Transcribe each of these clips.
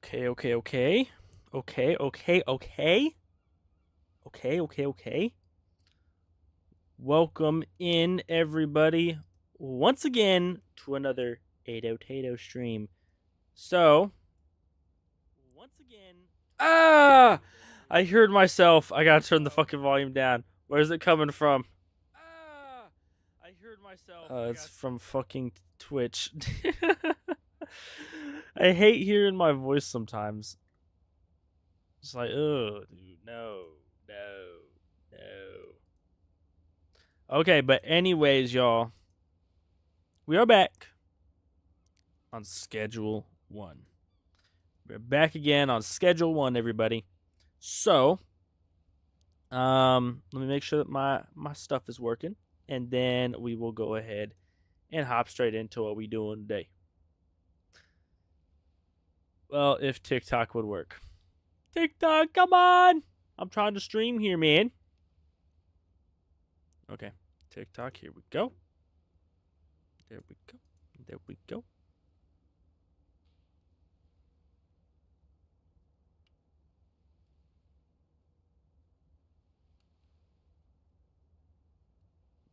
Okay, okay, okay. Okay, okay, okay. Okay, okay, okay. Welcome in, everybody, once again to another aidotato stream. So, once again. Ah! I heard myself. I gotta turn the fucking volume down. Where's it coming from? Ah! I heard myself. It's from fucking Twitch. I hate hearing my voice sometimes. It's like, oh, dude, no, no, no. Okay, but anyways, y'all, we are back on schedule one. We're back again on schedule one, everybody. So, let me make sure that my stuff is working, and then we will go ahead and hop straight into what we doing today. Well, if TikTok would work. TikTok, come on! I'm trying to stream here, man. Okay, TikTok, here we go. There we go. There we go.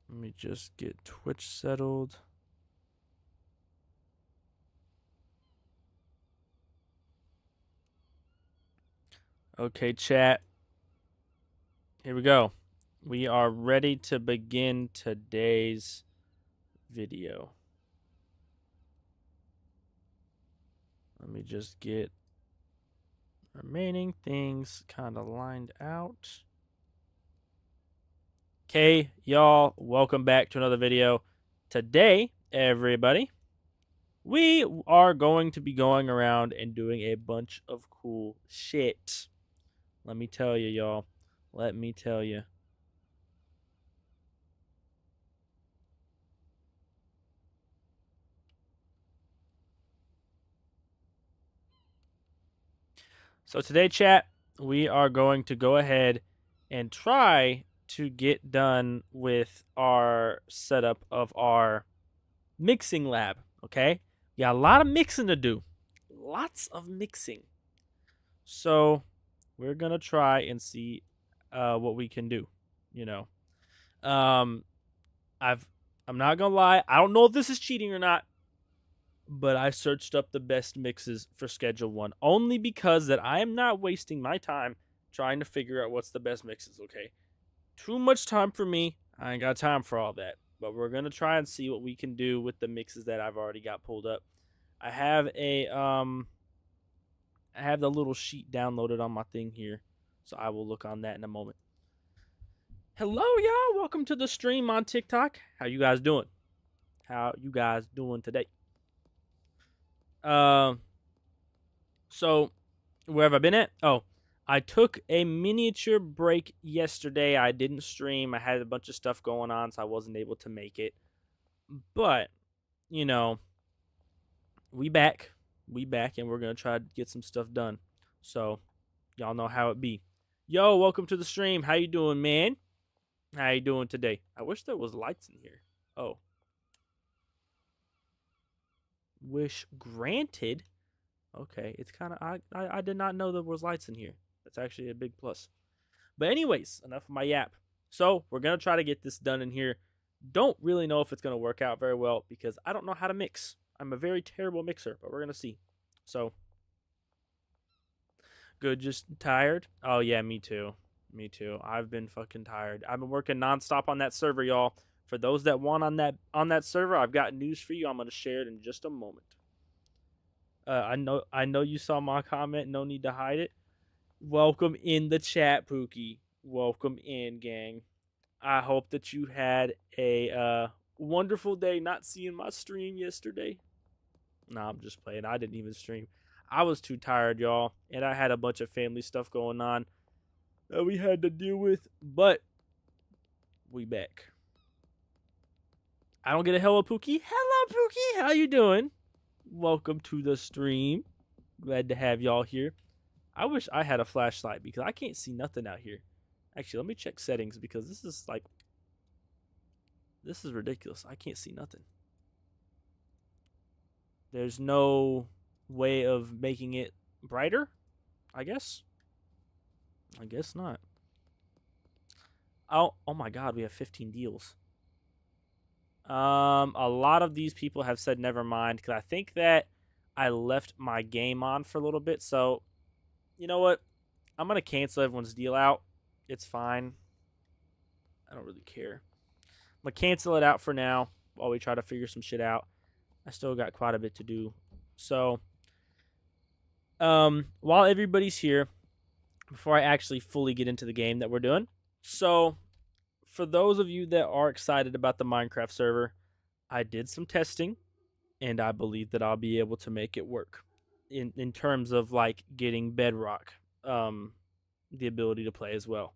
Let me just get Twitch settled. Okay, chat. Here we go. We are ready to begin today's video. Let me just get remaining things kind of lined out. Okay, y'all, welcome back to another video. Today, everybody, we are going to be going around and doing a bunch of cool shit. Let me tell you, y'all. Let me tell you. So today, chat, we are going to go ahead and try to get done with our setup of our mixing lab, okay? We got a lot of mixing to do. Lots of mixing. So we're going to try and see what we can do, you know. I'm not going to lie. I don't know if this is cheating or not, but I searched up the best mixes for schedule one only because that I am not wasting my time trying to figure out what's the best mixes, okay? Too much time for me. I ain't got time for all that. But we're going to try and see what we can do with the mixes that I've already got pulled up. I have the little sheet downloaded on my thing here, so I will look on that in a moment. Hello, y'all. Welcome to the stream on TikTok. How you guys doing? How you guys doing today? So where have I been at? Oh, I took a miniature break yesterday. I didn't stream. I had a bunch of stuff going on, so I wasn't able to make it. But, you know, we back, and we're gonna try to get some stuff done. So, y'all know how it be. Yo, welcome to the stream. How you doing, man? How you doing today? I wish there was lights in here. Oh. Wish granted. Okay, it's kind of I did not know there was lights in here. That's actually a big plus. But anyways, enough of my yap. So we're gonna try to get this done in here. Don't really know if it's gonna work out very well because I don't know how to mix. I'm a very terrible mixer, but we're gonna see. So good, just tired. Oh yeah, me too. Me too. I've been fucking tired. I've been working nonstop on that server, y'all. For those that want on that server, I've got news for you. I'm gonna share it in just a moment. I know you saw my comment. No need to hide it. Welcome in the chat, Pookie. Welcome in, gang. I hope that you had a wonderful day not seeing my stream yesterday. Nah, I'm just playing. I didn't even stream. I was too tired, y'all. And I had a bunch of family stuff going on that we had to deal with. But we back. I don't get a hello, Pookie. Hello, Pookie. How you doing? Welcome to the stream. Glad to have y'all here. I wish I had a flashlight because I can't see nothing out here. Actually, let me check settings because this is ridiculous. I can't see nothing. There's no way of making it brighter, I guess. I guess not. Oh my God, we have 15 deals. A lot of these people have said never mind because I think that I left my game on for a little bit. So, you know what? I'm gonna cancel everyone's deal out. It's fine. I don't really care. I'm gonna cancel it out for now while we try to figure some shit out. I still got quite a bit to do. So, while everybody's here, before I actually fully get into the game that we're doing, so for those of you that are excited about the Minecraft server, I did some testing, and I believe that I'll be able to make it work in terms of like getting Bedrock, the ability to play as well.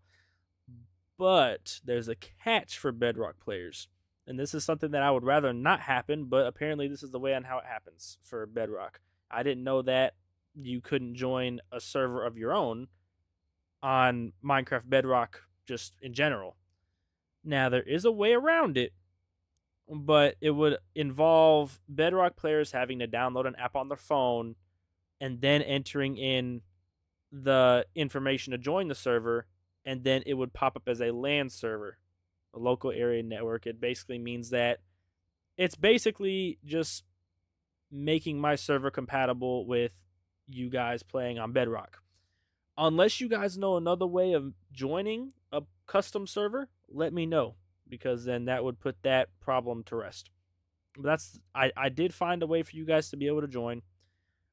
But there's a catch for Bedrock players, and this is something that I would rather not happen, but apparently this is the way on how it happens for Bedrock. I didn't know that you couldn't join a server of your own on Minecraft Bedrock just in general. Now, there is a way around it, but it would involve Bedrock players having to download an app on their phone and then entering in the information to join the server, and then it would pop up as a LAN server, a local area network. It basically means that it's basically just making my server compatible with you guys playing on Bedrock. Unless you guys know another way of joining a custom server, let me know, because then that would put that problem to rest. I did find a way for you guys to be able to join,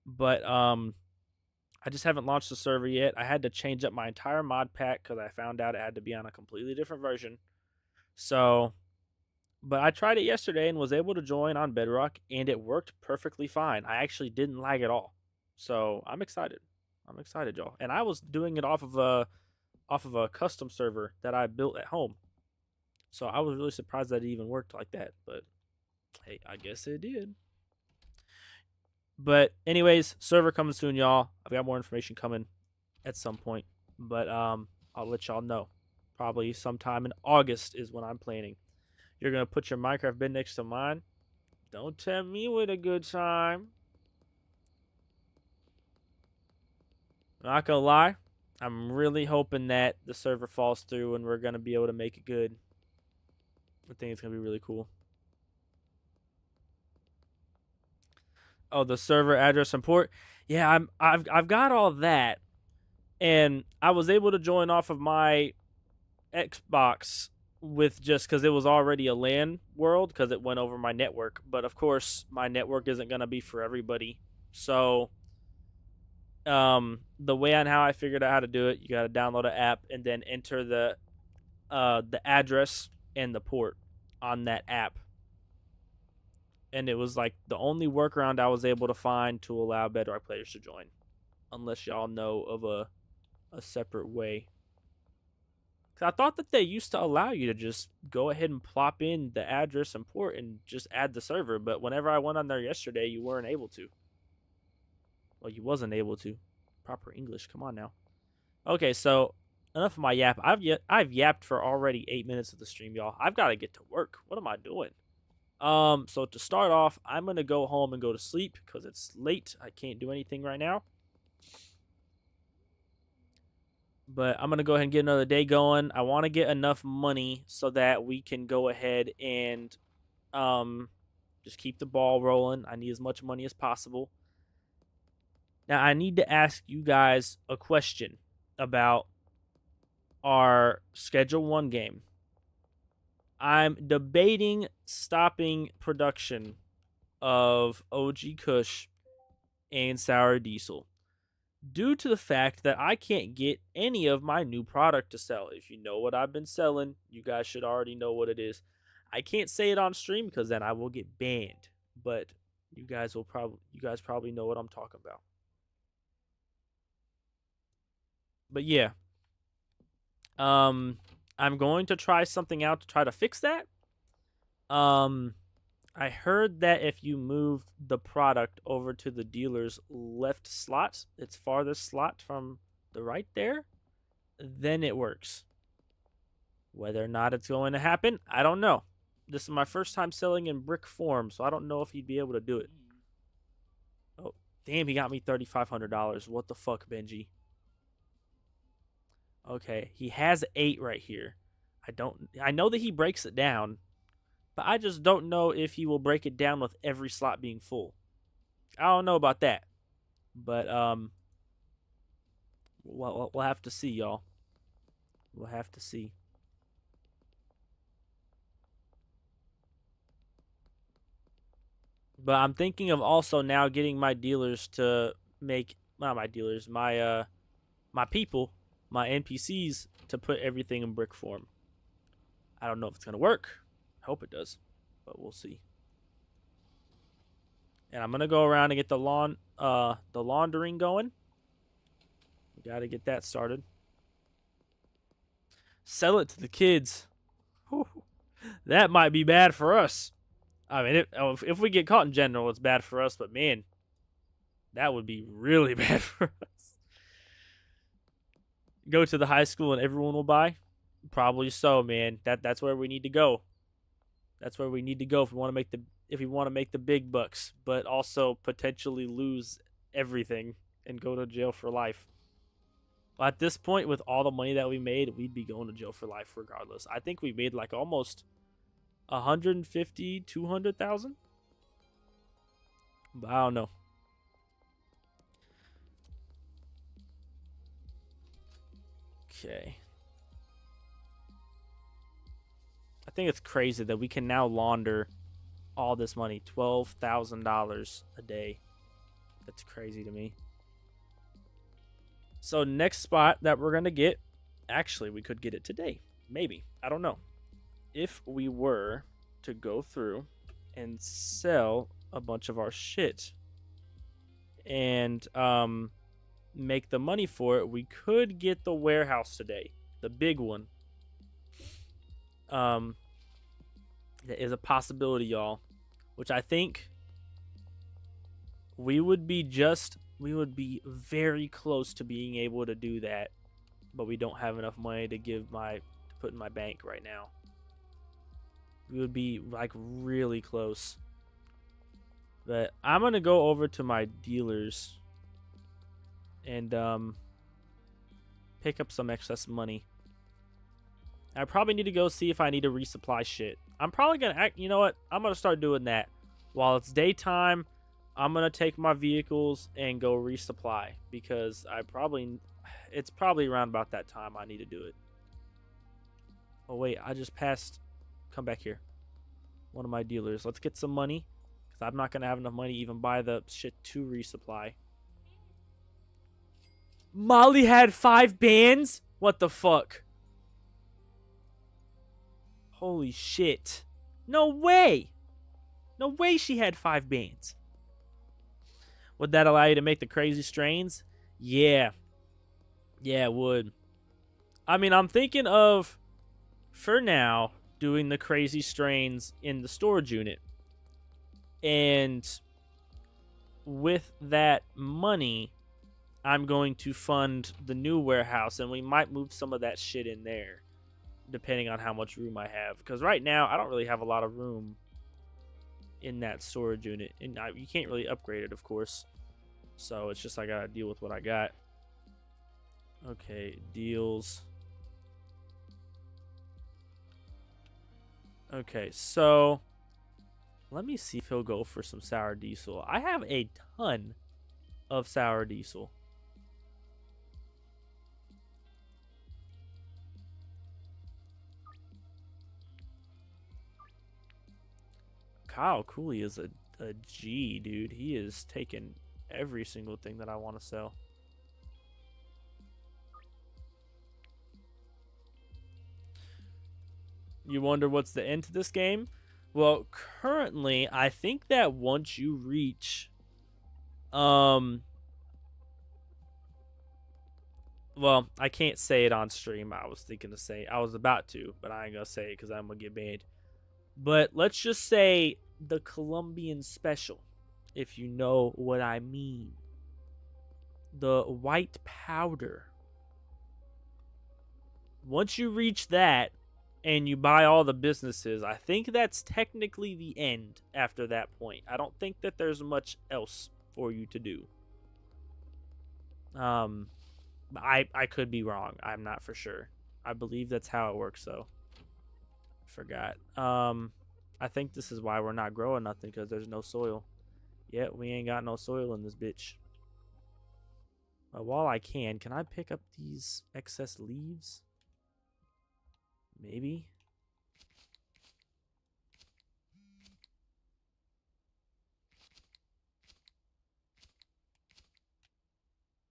but I just haven't launched the server yet. I had to change up my entire mod pack because I found out it had to be on a completely different version. So, but I tried it yesterday and was able to join on Bedrock, and it worked perfectly fine. I actually didn't lag at all. So I'm excited. I'm excited, y'all. And I was doing it off of a custom server that I built at home. So I was really surprised that it even worked like that. But hey, I guess it did. But anyways, server coming soon, y'all. I've got more information coming at some point. But I'll let y'all know. Probably sometime in August is when I'm planning. You're gonna put your Minecraft bed next to mine. Don't tempt me with a good time. Not gonna lie, I'm really hoping that the server falls through and we're gonna be able to make it good. I think it's gonna be really cool. Oh, the server address and port. Yeah, I've got all that, and I was able to join off of my Xbox with just because it was already a LAN world because it went over my network. But of course, my network isn't gonna be for everybody. So, the way on how I figured out how to do it, you gotta download an app and then enter the address and the port on that app. And it was like the only workaround I was able to find to allow Bedrock players to join, unless y'all know of a separate way. Cause I thought that they used to allow you to just go ahead and plop in the address and port and just add the server, but whenever I went on there yesterday, you weren't able to. Well, you wasn't able to. Proper English, come on now. Okay, so enough of my yap. I've yapped for already 8 minutes of the stream, y'all. I've got to get to work. What am I doing? So to start off, I'm gonna go home and go to sleep because it's late. I can't do anything right now. But I'm gonna go ahead and get another day going. I want to get enough money so that we can go ahead and just keep the ball rolling. I need as much money as possible. Now I need to ask you guys a question about our Schedule 1 game. I'm debating stopping production of OG Kush and Sour Diesel due to the fact that I can't get any of my new product to sell. If you know what I've been selling, you guys should already know what it is. I can't say it on stream because then I will get banned, but you guys probably know what I'm talking about. But yeah. I'm going to try something out to try to fix that. I heard that if you move the product over to the dealer's left slot, its farthest slot from the right there, then it works. Whether or not it's going to happen, I don't know. This is my first time selling in brick form, so I don't know if he'd be able to do it. Oh, Damn, he got me $3,500. What the fuck, Benji? Okay, he has 8 right here. I know that he breaks it down, but I just don't know if he will break it down with every slot being full. I don't know about that. But we'll have to see, y'all. We'll have to see. But I'm thinking of also now getting my dealers to make, not my dealers, my people, my NPCs, to put everything in brick form. I don't know if it's gonna work. I hope it does, but we'll see. And I'm gonna go around and get the laundering going. We gotta get that started. Sell it to the kids. Whew. That might be bad for us. I mean, if we get caught in general, it's bad for us. But man, that would be really bad for us. Go to the high school and everyone will buy. Probably so, man. That's where we need to go. That's where we need to go if we want to make the big bucks, but also potentially lose everything and go to jail for life. Well, at this point, with all the money that we made, we'd be going to jail for life regardless. I think we made like almost 150, 200,000. But I don't know. Okay. I think it's crazy that we can now launder all this money, $12,000 a day. That's crazy to me. So next spot that we're going to get, actually we could get it today. Maybe. I don't know. If we were to go through and sell a bunch of our shit and make the money for it, we could get the warehouse today. The big one. That is a possibility, y'all. Which I think we would be very close to being able to do that, but we don't have enough money to put in my bank right now. We would be like really close. But I'm gonna go over to my dealers and pick up some excess money. I probably need to go see if I need to resupply shit. I'm probably gonna you know what? I'm gonna start doing that. While it's daytime, I'm gonna take my vehicles and go resupply because it's probably around about that time I need to do it. Oh wait, I just passed. Come back here. One of my dealers. Let's get some money because I'm not gonna have enough money to even buy the shit to resupply. Molly had 5 bands? What the fuck? Holy shit. No way. No way she had 5 bands. Would that allow you to make the crazy strains? Yeah. Yeah, it would. I mean, I'm thinking of, for now, doing the crazy strains in the storage unit. And with that money, I'm going to fund the new warehouse, and we might move some of that shit in there, depending on how much room I have. Because right now, I don't really have a lot of room in that storage unit. And you can't really upgrade it, of course. So it's just I gotta deal with what I got. Okay, deals. Okay, so let me see if he'll go for some sour diesel. I have a ton of sour diesel. Kyle Cooley is a G, dude. He is taking every single thing that I want to sell. You wonder what's the end to this game? Well, currently, I think that once you reach, well, I can't say it on stream. I was about to, but I ain't gonna say it because I'm gonna get banned. But let's just say the Colombian special, if you know what I mean. The white powder. Once you reach that, and you buy all the businesses, I think that's technically the end after that point. I don't think that there's much else for you to do. Um, I could be wrong. I'm not for sure. I believe that's how it works though. Forgot. I think this is why we're not growing nothing because there's no soil. Yeah, we ain't got no soil in this bitch. While I can I pick up these excess leaves? Maybe.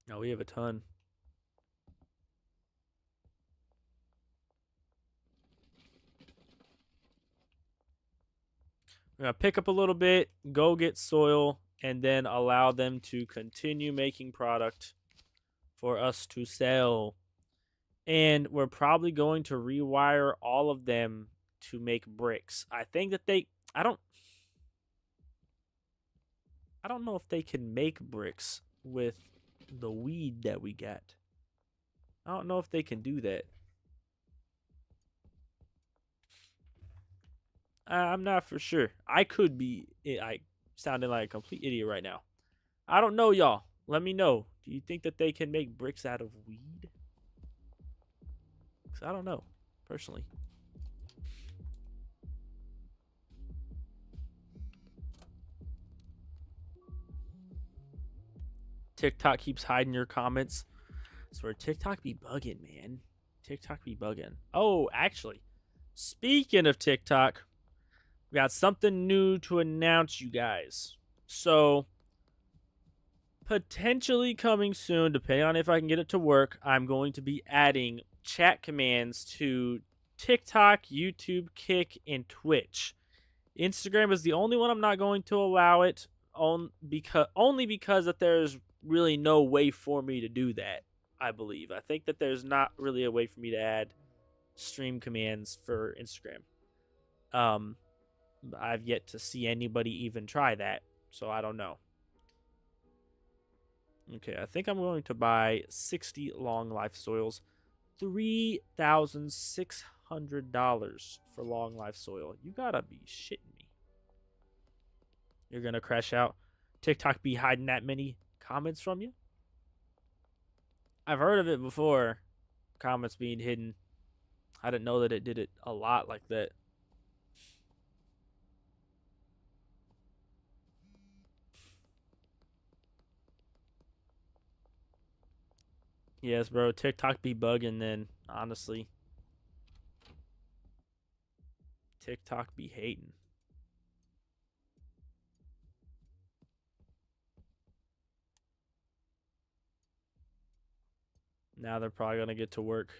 No, we have a ton. We're gonna pick up a little bit, go get soil, and then allow them to continue making product for us to sell. And we're probably going to rewire all of them to make bricks. I think that I don't know if they can make bricks with the weed that we got. I don't know if they can do that. I'm not for sure. I could be I sounding like a complete idiot right now. I don't know, y'all. Let me know. Do you think that they can make bricks out of weed? Because I don't know, personally. TikTok keeps hiding your comments. I swear, TikTok be bugging, man. TikTok be bugging. Oh, actually, speaking of TikTok, we got something new to announce, you guys. So, potentially coming soon, depending on if I can get it to work, I'm going to be adding chat commands to TikTok, YouTube, Kick, and Twitch. Instagram is the only one I'm not going to allow it only because that there's really no way for me to do that. I believe. I think that there's not really a way for me to add stream commands for Instagram. Um, I've yet to see anybody even try that, so I don't know. Okay, I think I'm going to buy 60 long life soils, $3,600 for long life soil. You gotta be shitting me. You're gonna crash out. TikTok be hiding that many comments from you? I've heard of it before. Comments being hidden. I didn't know that it did it a lot like that. Yes, bro. TikTok be bugging then, honestly. TikTok be hating. Now they're probably going to get to work.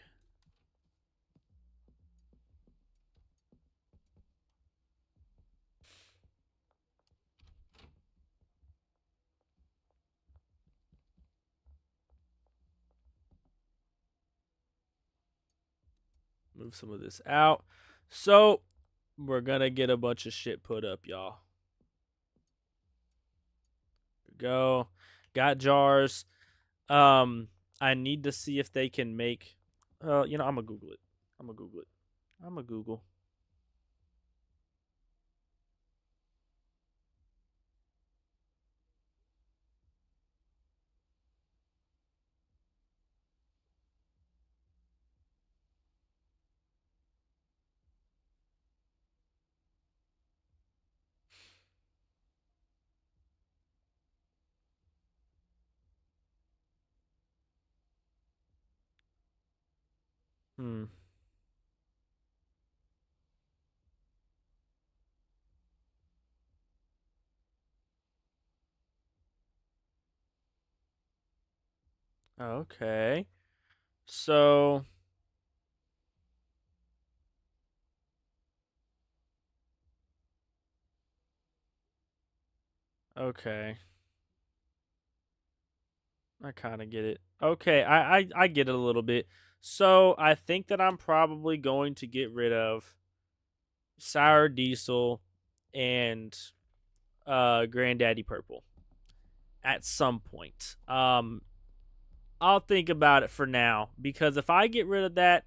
Move some of this out. So, we're going to get a bunch of shit put up, y'all. Go. Got jars. I need to see if they can make. I'm gonna Google it. I'm gonna Google. Hmm. Okay. So. Okay. I kind of get it. Okay, I get it a little bit. So I think that I'm probably going to get rid of Sour Diesel and Granddaddy Purple at some point. I'll think about it for now because if I get rid of that,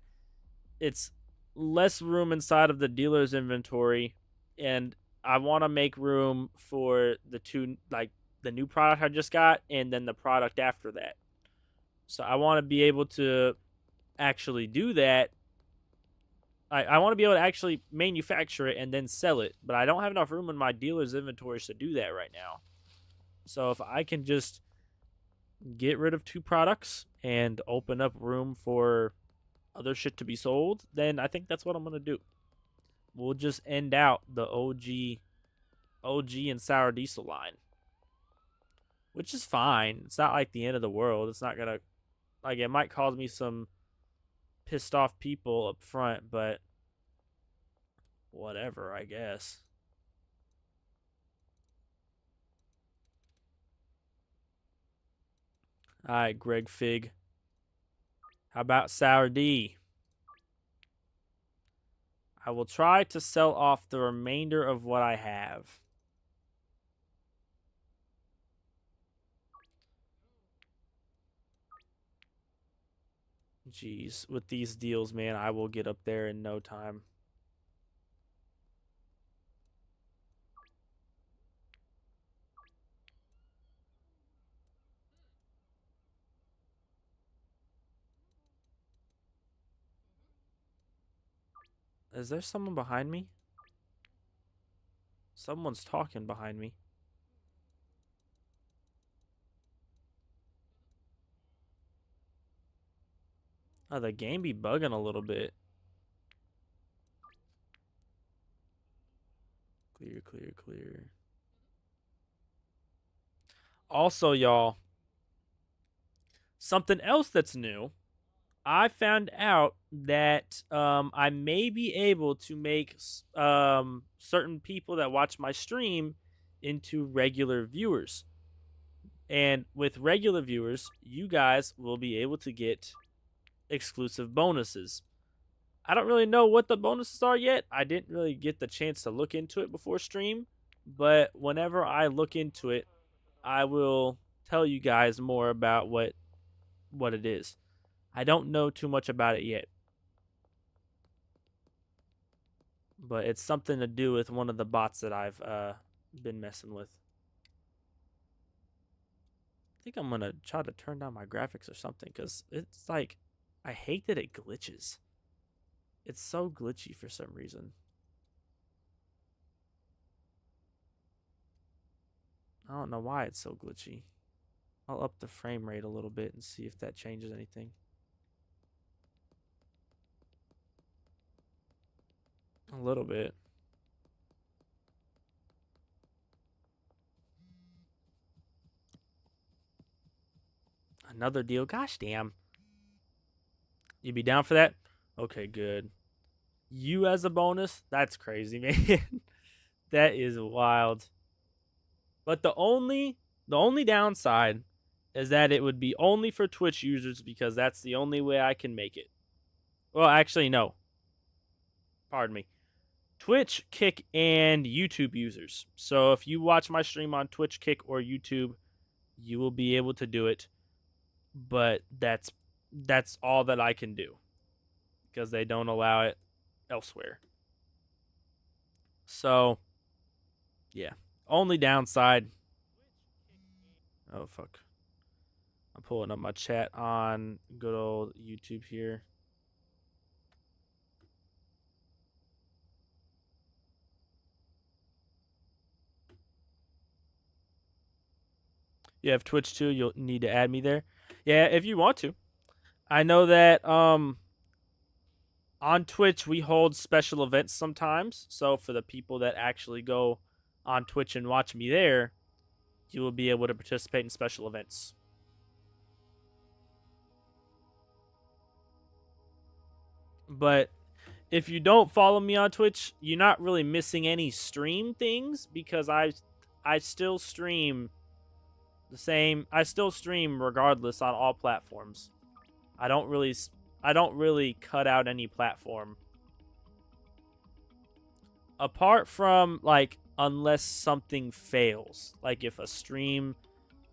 it's less room inside of the dealer's inventory, and I want to make room for the two, like the new product I just got, and then the product after that. So I want to be able to actually do that. I want to be able to actually manufacture it and then sell it, but I don't have enough room in my dealer's inventories to do that right now. So if I can just get rid of 2 products and open up room for other shit to be sold, then I think that's what I'm gonna do. We'll just end out the OG and sour diesel line, which is fine. It's not like the end of the world. It's not gonna, like, it might cause me some pissed off people up front, but whatever, I guess. All right, Greg Fig. How about Sour D? I will try to sell off the remainder of what I have. Jeez, with these deals, man, I will get up there in no time. Is there someone behind me? Someone's talking behind me. Oh, the game be bugging a little bit. Clear, clear, clear. Also, y'all, something else that's new. I found out that I may be able to make certain people that watch my stream into regular viewers. And with regular viewers, you guys will be able to get exclusive bonuses. I don't really know what the bonuses are yet. I didn't really get the chance to look into it before stream, but whenever I look into it, I will tell you guys more about what it is. I don't know too much about it yet, but it's something to do with one of the bots that I've been messing with. I think I'm gonna try to turn down my graphics or something, because it's like, I hate that it glitches. It's so glitchy for some reason. I don't know why it's so glitchy. I'll up the frame rate a little bit and see if that changes anything. A little bit. Another deal. Gosh damn. You be down for that? Okay, good. You as a bonus? That's crazy, man. That is wild. But the only downside is that it would be only for Twitch users, because that's the only way I can make it. Well, actually, no. Pardon me. Twitch, Kick, and YouTube users. So if you watch my stream on Twitch, Kick, or YouTube, you will be able to do it. But that's all that I can do, because they don't allow it elsewhere. So, yeah. Only downside. Oh, fuck. I'm pulling up my chat on good old YouTube here. You have Twitch too. You'll need to add me there. Yeah, if you want to. I know that on Twitch we hold special events sometimes. So for the people that actually go on Twitch and watch me there, you will be able to participate in special events. But if you don't follow me on Twitch, you're not really missing any stream things, because I still stream the same. I still stream regardless on all platforms. I don't really cut out any platform. Apart from, like, unless something fails. Like if a stream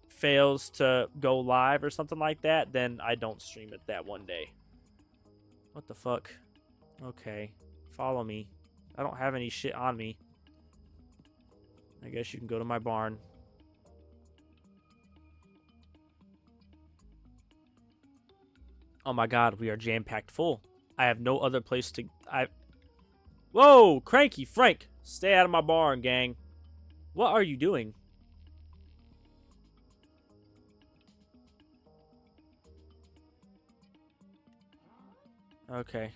fails to go live or something like that, then I don't stream it that one day. What the fuck? Okay. Follow me. I don't have any shit on me. I guess you can go to my barn. Oh my god, we are jam-packed full. I have no other place to... Whoa, Cranky Frank! Stay out of my barn, gang. What are you doing? Okay.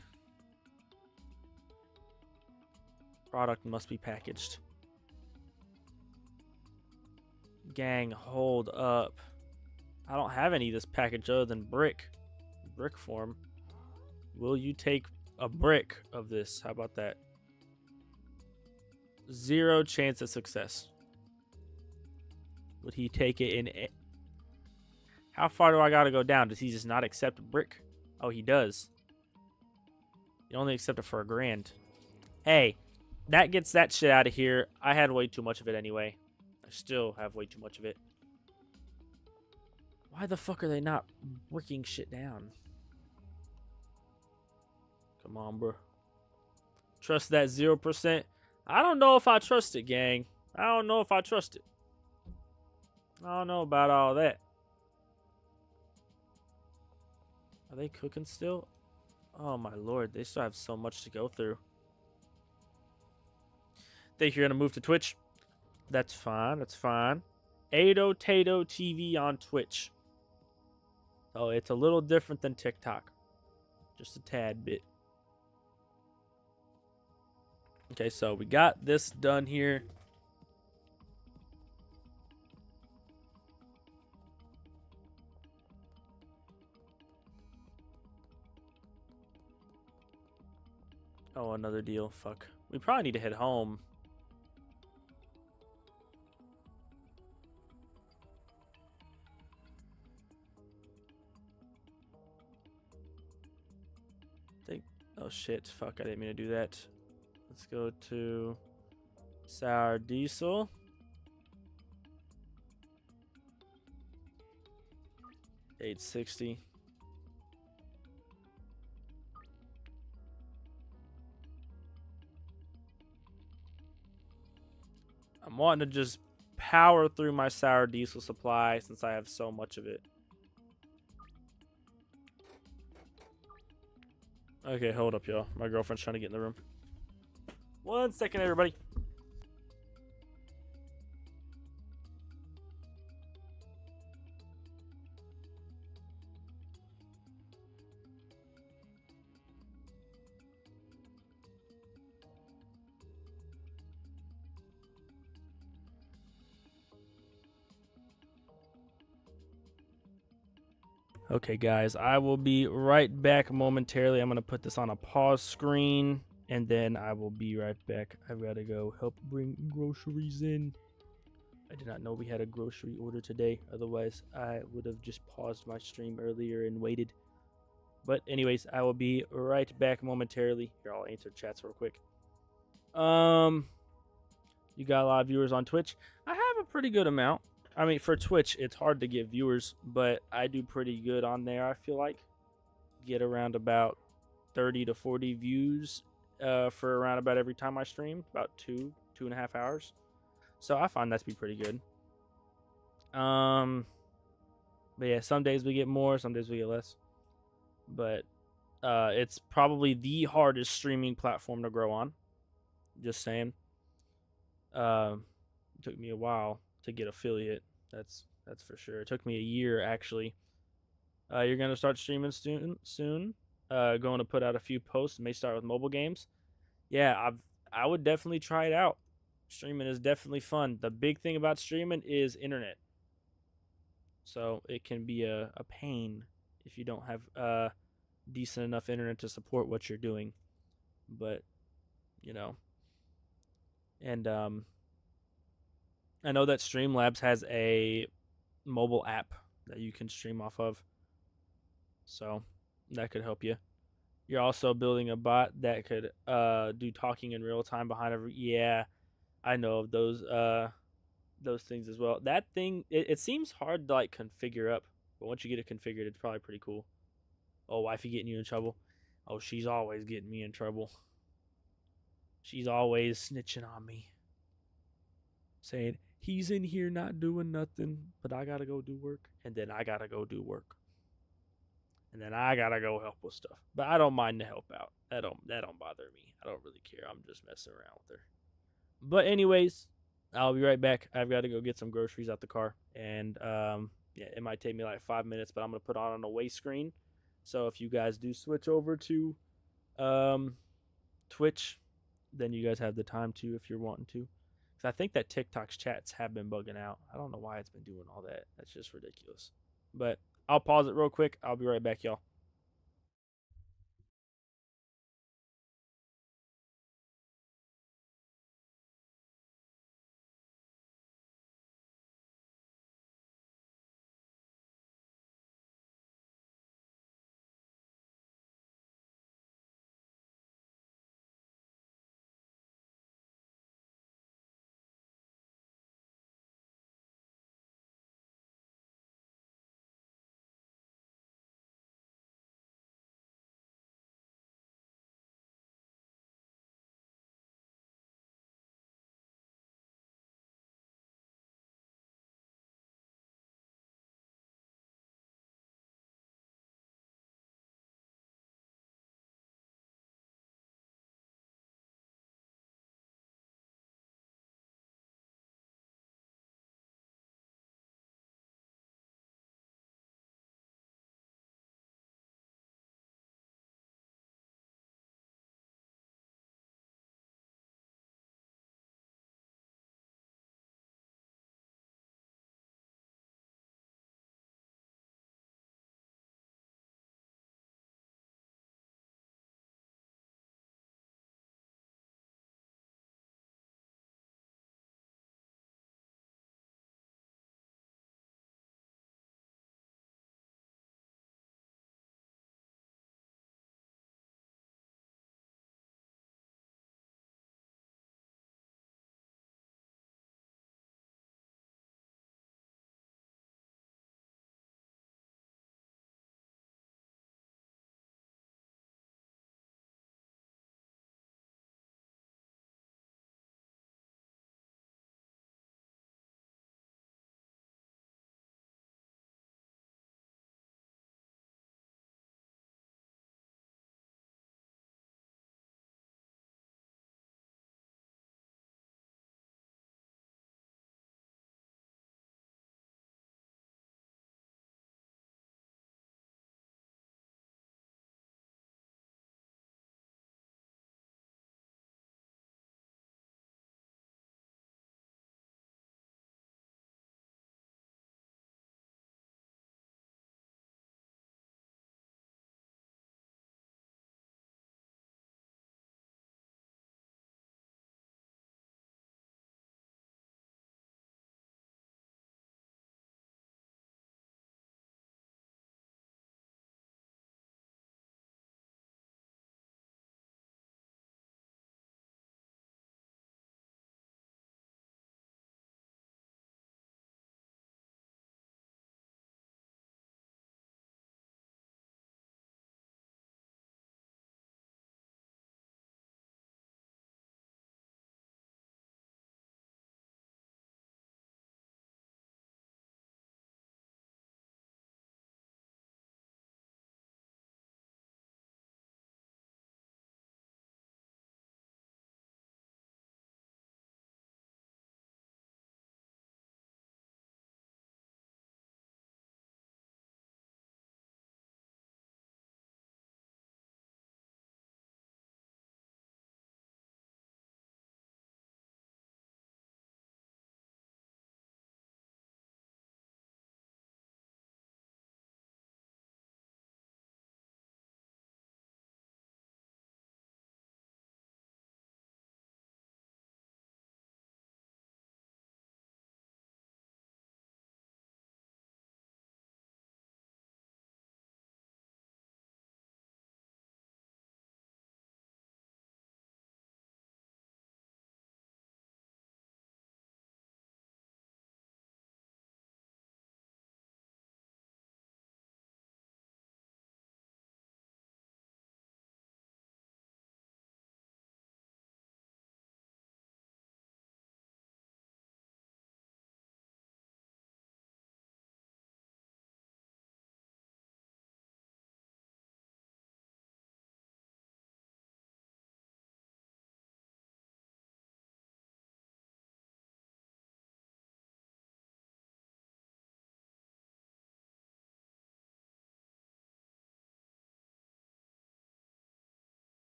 Product must be packaged. Gang, hold up. I don't have any of this package other than brick. Brick form. Will you take a brick of this? How about that? 0 chance of success. Would he take it in? How far do I gotta go down? Does he just not accept a brick? Oh, he does. He only accept it for $1,000. Hey, that gets that shit out of here. I had way too much of it anyway. I still have way too much of it. Why the fuck are they not bricking shit down? Come on, bro. Trust that 0%? I don't know if I trust it, gang. I don't know if I trust it. I don't know about all that. Are they cooking still? Oh my lord, they still have so much to go through. Think you're gonna move to Twitch? That's fine, that's fine. Aidotato TV on Twitch. Oh, it's a little different than TikTok. Just a tad bit. Okay, so we got this done here. Oh, another deal. Fuck. We probably need to head home. Oh shit. Fuck, I didn't mean to do that. Let's go to sour diesel. $8.60. I'm wanting to just power through my sour diesel supply since I have so much of it. Okay, hold up, y'all. My girlfriend's trying to get in the room. 1 second, everybody. Okay, guys, I will be right back momentarily. I'm going to put this on a pause screen, and then I will be right back. I've got to go help bring groceries in. I did not know we had a grocery order today. Otherwise, I would have just paused my stream earlier and waited. But anyways, I will be right back momentarily. Here, I'll answer chats real quick. You got a lot of viewers on Twitch. I have a pretty good amount. I mean, for Twitch, it's hard to get viewers, but I do pretty good on there, I feel like. Get around about 30 to 40 views for around about every time I stream. About 2.5 hours. So I find that to be pretty good. But yeah, some days we get more, some days we get less. But it's probably the hardest streaming platform to grow on. Just saying. It took me a while to get affiliate. That's for sure. It took me a year, actually. You're gonna start streaming soon. Going to put out a few posts. May start with mobile games. Yeah, I would definitely try it out. Streaming is definitely fun. The big thing about streaming is internet. So it can be a pain if you don't have decent enough internet to support what you're doing. But you know, and I know that Streamlabs has a mobile app that you can stream off of. So that could help you. You're also building a bot that could do talking in real time behind every... Yeah, I know of those things as well. That thing, it seems hard to like configure up, but once you get it configured, it's probably pretty cool. Oh, wifey getting you in trouble? Oh, she's always getting me in trouble. She's always snitching on me. Saying, he's in here not doing nothing, but I gotta go do work, and then I gotta go do work. And and then I gotta go help with stuff. But I don't mind to help out. That don't bother me. I don't really care. I'm just messing around with her. But anyways, I'll be right back. I've got to go get some groceries out the car, and yeah, it might take me like 5 minutes, but I'm gonna put on an away screen. So if you guys do switch over to um, Twitch, then you guys have the time to if you're wanting to. Because I think that TikTok's chats have been bugging out. I don't know why it's been doing all that. That's just ridiculous. But I'll pause it real quick. I'll be right back, y'all.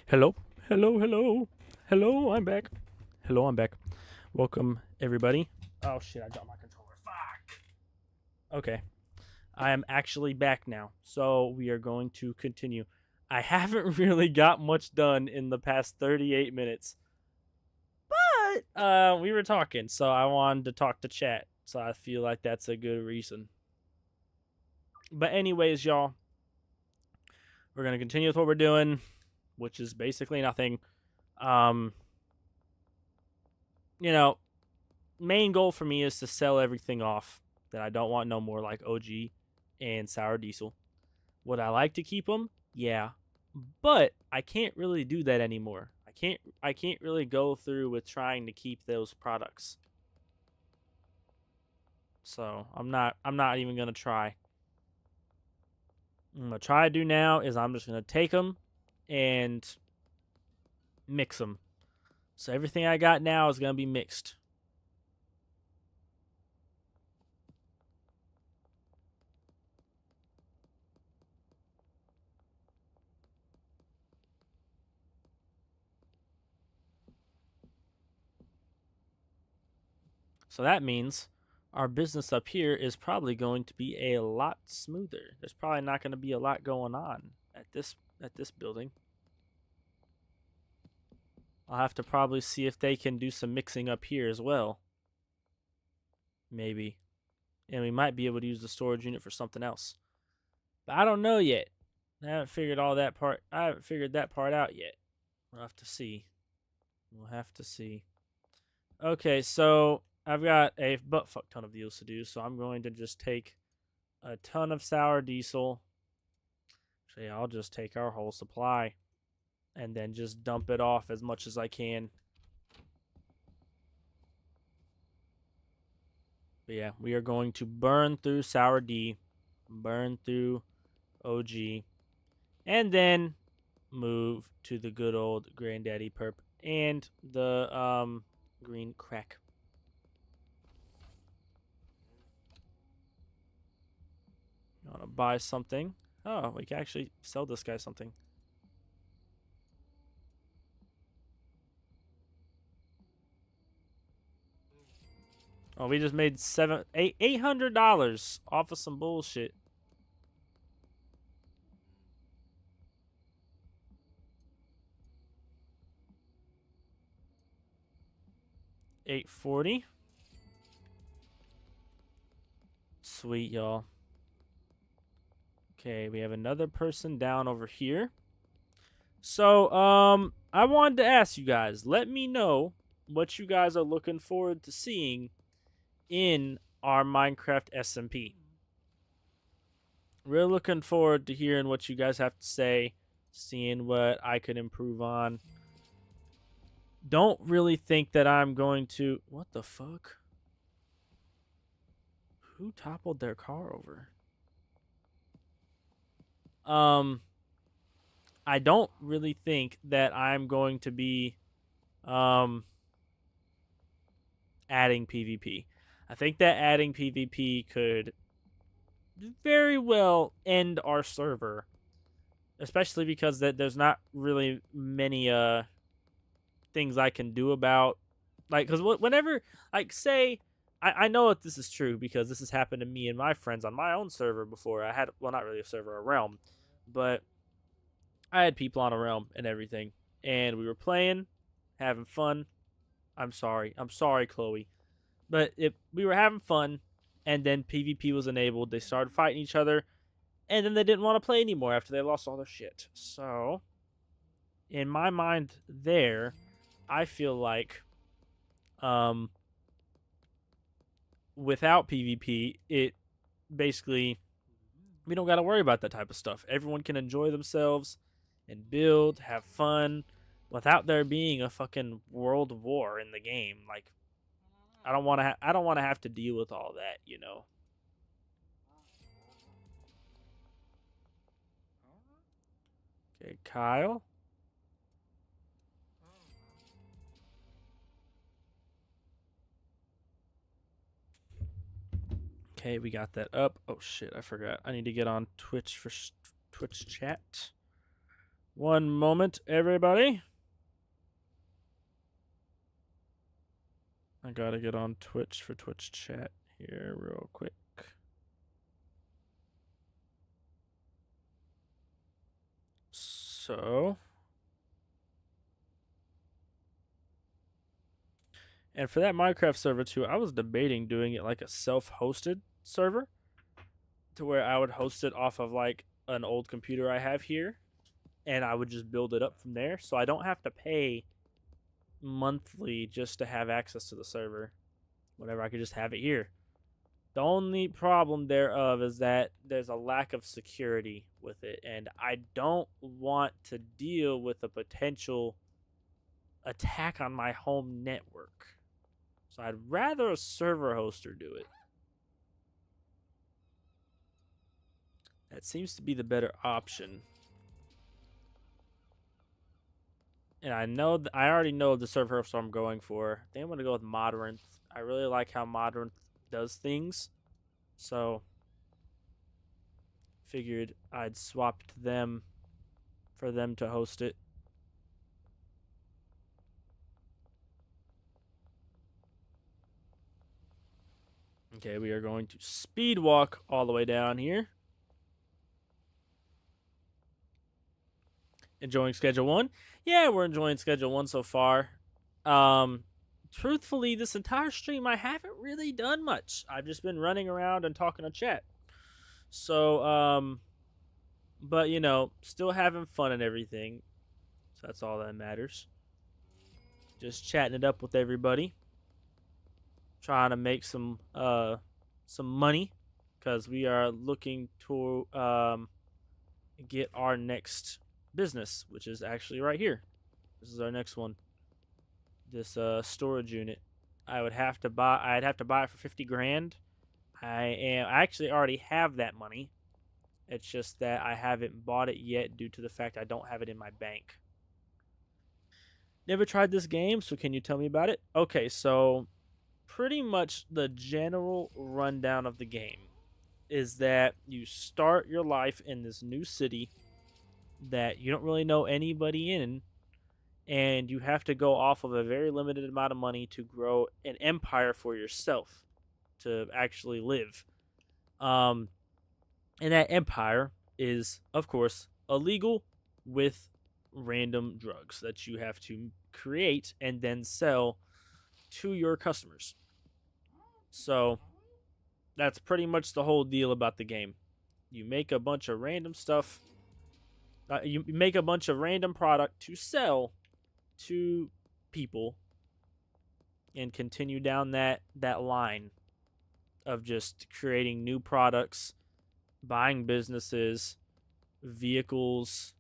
Hello, hello, hello, hello. I'm back. Hello, I'm back. Welcome everybody. Oh shit! I dropped my controller. Fuck. Okay, I am actually back now. So we are going to continue. I haven't really got much done in the past 38 minutes, but we were talking, so I wanted to talk to chat. So I feel like that's a good reason. But anyways, y'all, we're gonna continue with what we're doing, which is basically nothing. Um, you know, main goal for me is to sell everything off that I don't want no more, like OG and sour diesel. Would I like to keep them? Yeah, but I can't really do that anymore. I can't really go through with trying to keep those products. So I'm not even gonna try. What I'm gonna try to do now is I'm just gonna take them and mix them. So everything I got now is gonna be mixed. So that means our business up here is probably going to be a lot smoother. There's probably not going to be a lot going on at this building. I'll have to probably see if they can do some mixing up here as well. Maybe. And we might be able to use the storage unit for something else. But I don't know yet. I haven't figured that part out yet. We'll have to see. Okay, so I've got a butt fuck ton of deals to do, so I'm going to just take a ton of sour diesel. Actually, I'll just take our whole supply and then just dump it off as much as I can. But yeah, we are going to burn through sour D, burn through OG, and then move to the good old Granddaddy Perp and the green crack. You want to buy something? Oh, we can actually sell this guy something. Oh, we just made $800 off of some bullshit. $840. Sweet, y'all. Okay, we have another person down over here. So, I wanted to ask you guys, let me know what you guys are looking forward to seeing in our Minecraft SMP. Really looking forward to hearing what you guys have to say, seeing what I could improve on. Don't really think that I'm going to... What the fuck? Who toppled their car over? I don't really think that I'm going to be adding PvP. I think that adding PvP could very well end our server, especially because there's not really many things I can do about, like, because whenever, like, say I know that this is true because this has happened to me and my friends on my own server before. I had, well, not really a server, a realm, but I had people on a realm and everything, and we were playing, having fun. I'm sorry, Chloe, but we were having fun, and then PvP was enabled. They started fighting each other, and then they didn't want to play anymore after they lost all their shit. So, in my mind, I feel like, without PvP, it basically, we don't got to worry about that type of stuff. Everyone can enjoy themselves and build, have fun, without there being a fucking world war in the game. Like, I don't want to. I don't want to have to deal with all that, you know. Okay, Kyle. Okay, we got that up. Oh shit, I forgot. I need to get on Twitch for Twitch chat. One moment, everybody. I gotta get on Twitch for Twitch chat here real quick. So, and for that Minecraft server too, I was debating doing it like a self-hosted server, to where I would host it off of like an old computer I have here, and I would just build it up from there, so I don't have to pay monthly just to have access to the server. Whatever, I could just have it here. The only problem thereof is that there's a lack of security with it, and I don't want to deal with a potential attack on my home network. So I'd rather a server hoster do it. That seems to be the better option. And I already know the server hoster I'm going for. I think I'm going to go with Modern. I really like how Modern does things. So figured I'd swap to them for them to host it. Okay, we are going to speed walk all the way down here. Enjoying Schedule 1? Yeah, we're enjoying Schedule 1 so far. Truthfully, this entire stream, I haven't really done much. I've just been running around and talking to chat. So, but, you know, still having fun and everything. So that's all that matters. Just chatting it up with everybody. Trying to make some money. Because we are looking to get our next business, which is actually right here. This is our next one. This storage unit. I'd have to buy it for 50 grand. I actually already have that money. It's just that I haven't bought it yet due to the fact I don't have it in my bank. Never tried this game, so can you tell me about it? Okay, so pretty much the general rundown of the game is that you start your life in this new city that you don't really know anybody in, and you have to go off of a very limited amount of money to grow an empire for yourself to actually live. And that empire is, of course, illegal with random drugs that you have to create and then sell to your customers. So that's pretty much the whole deal about the game. You make a bunch of random stuff. You make a bunch of random product to sell to people and continue down that line of just creating new products, buying businesses, vehicles,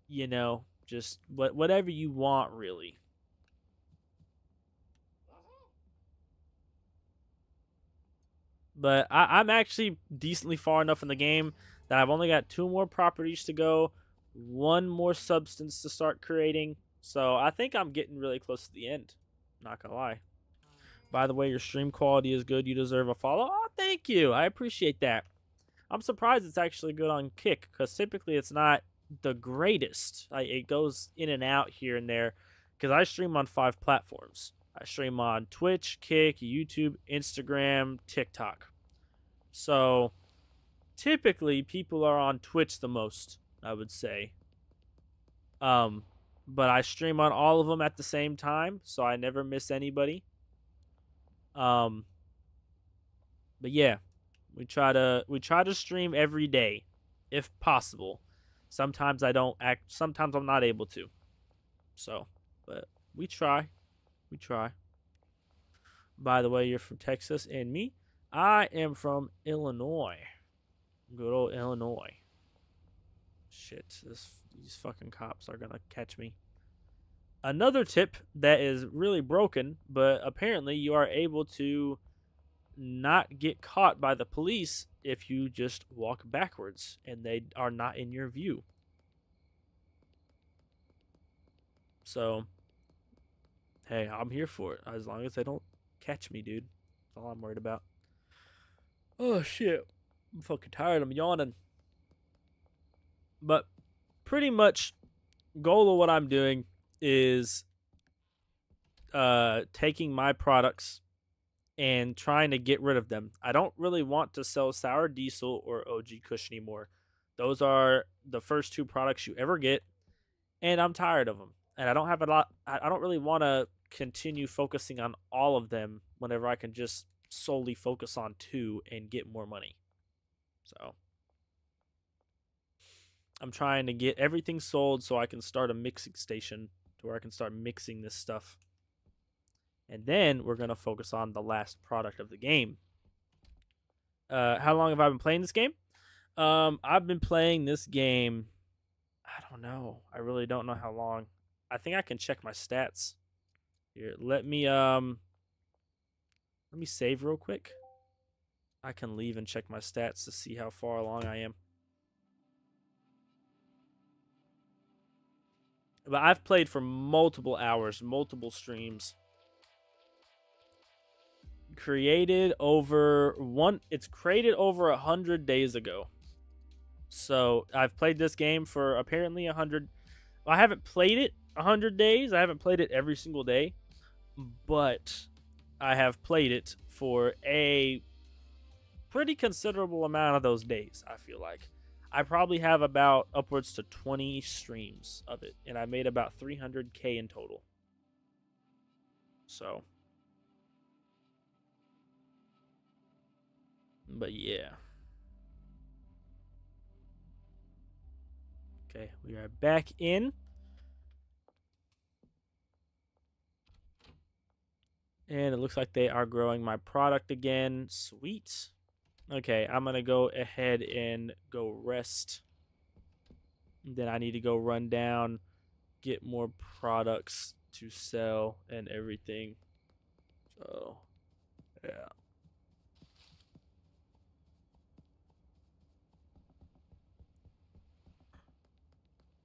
you know, just whatever you want, really. But I'm actually decently far enough in the game that I've only got 2 more properties to go, 1 more substance to start creating. So I think I'm getting really close to the end. Not gonna lie. By the way, your stream quality is good. You deserve a follow. Oh, thank you. I appreciate that. I'm surprised it's actually good on Kick, because typically it's not the greatest. It goes in and out here and there, because I stream on 5 platforms. I stream on Twitch, Kick, YouTube, Instagram, TikTok. So typically people are on Twitch the most, I would say. But I stream on all of them at the same time, so I never miss anybody. But yeah, we try to stream every day if possible. Sometimes I don't act, sometimes I'm not able to. So, but we try. We try. By the way, you're from Texas, and me, I am from Illinois. Good old Illinois. Shit, these fucking cops are gonna catch me. Another tip that is really broken, but apparently you are able to not get caught by the police if you just walk backwards and they are not in your view. So, hey, I'm here for it. As long as they don't catch me, dude. That's all I'm worried about. Oh, shit. I'm fucking tired. I'm yawning. But pretty much goal of what I'm doing is taking my products and trying to get rid of them. I don't really want to sell Sour Diesel or OG Kush anymore. Those are the first two products you ever get, and I'm tired of them. And I don't have a lot. I don't really want to continue focusing on all of them whenever I can just solely focus on two and get more money. So I'm trying to get everything sold so I can start a mixing station to where I can start mixing this stuff. And then we're going to focus on the last product of the game. How long have I been playing this game? I've been playing this game, I don't know. I really don't know how long. I think I can check my stats. Here, let me save real quick. I can leave and check my stats to see how far along I am. But I've played for multiple hours, multiple streams. It's created over 100 days ago. So I've played this game for apparently 100. I haven't played it 100 days. I haven't played it every single day, but I have played it for a pretty considerable amount of those days. I feel like I probably have about upwards to 20 streams of it, and I made about 300K in total. So, but yeah. Okay, we are back in. And it looks like they are growing my product again. Sweet. Okay, I'm going to go ahead and go rest. Then I need to go run down, get more products to sell and everything. So, yeah.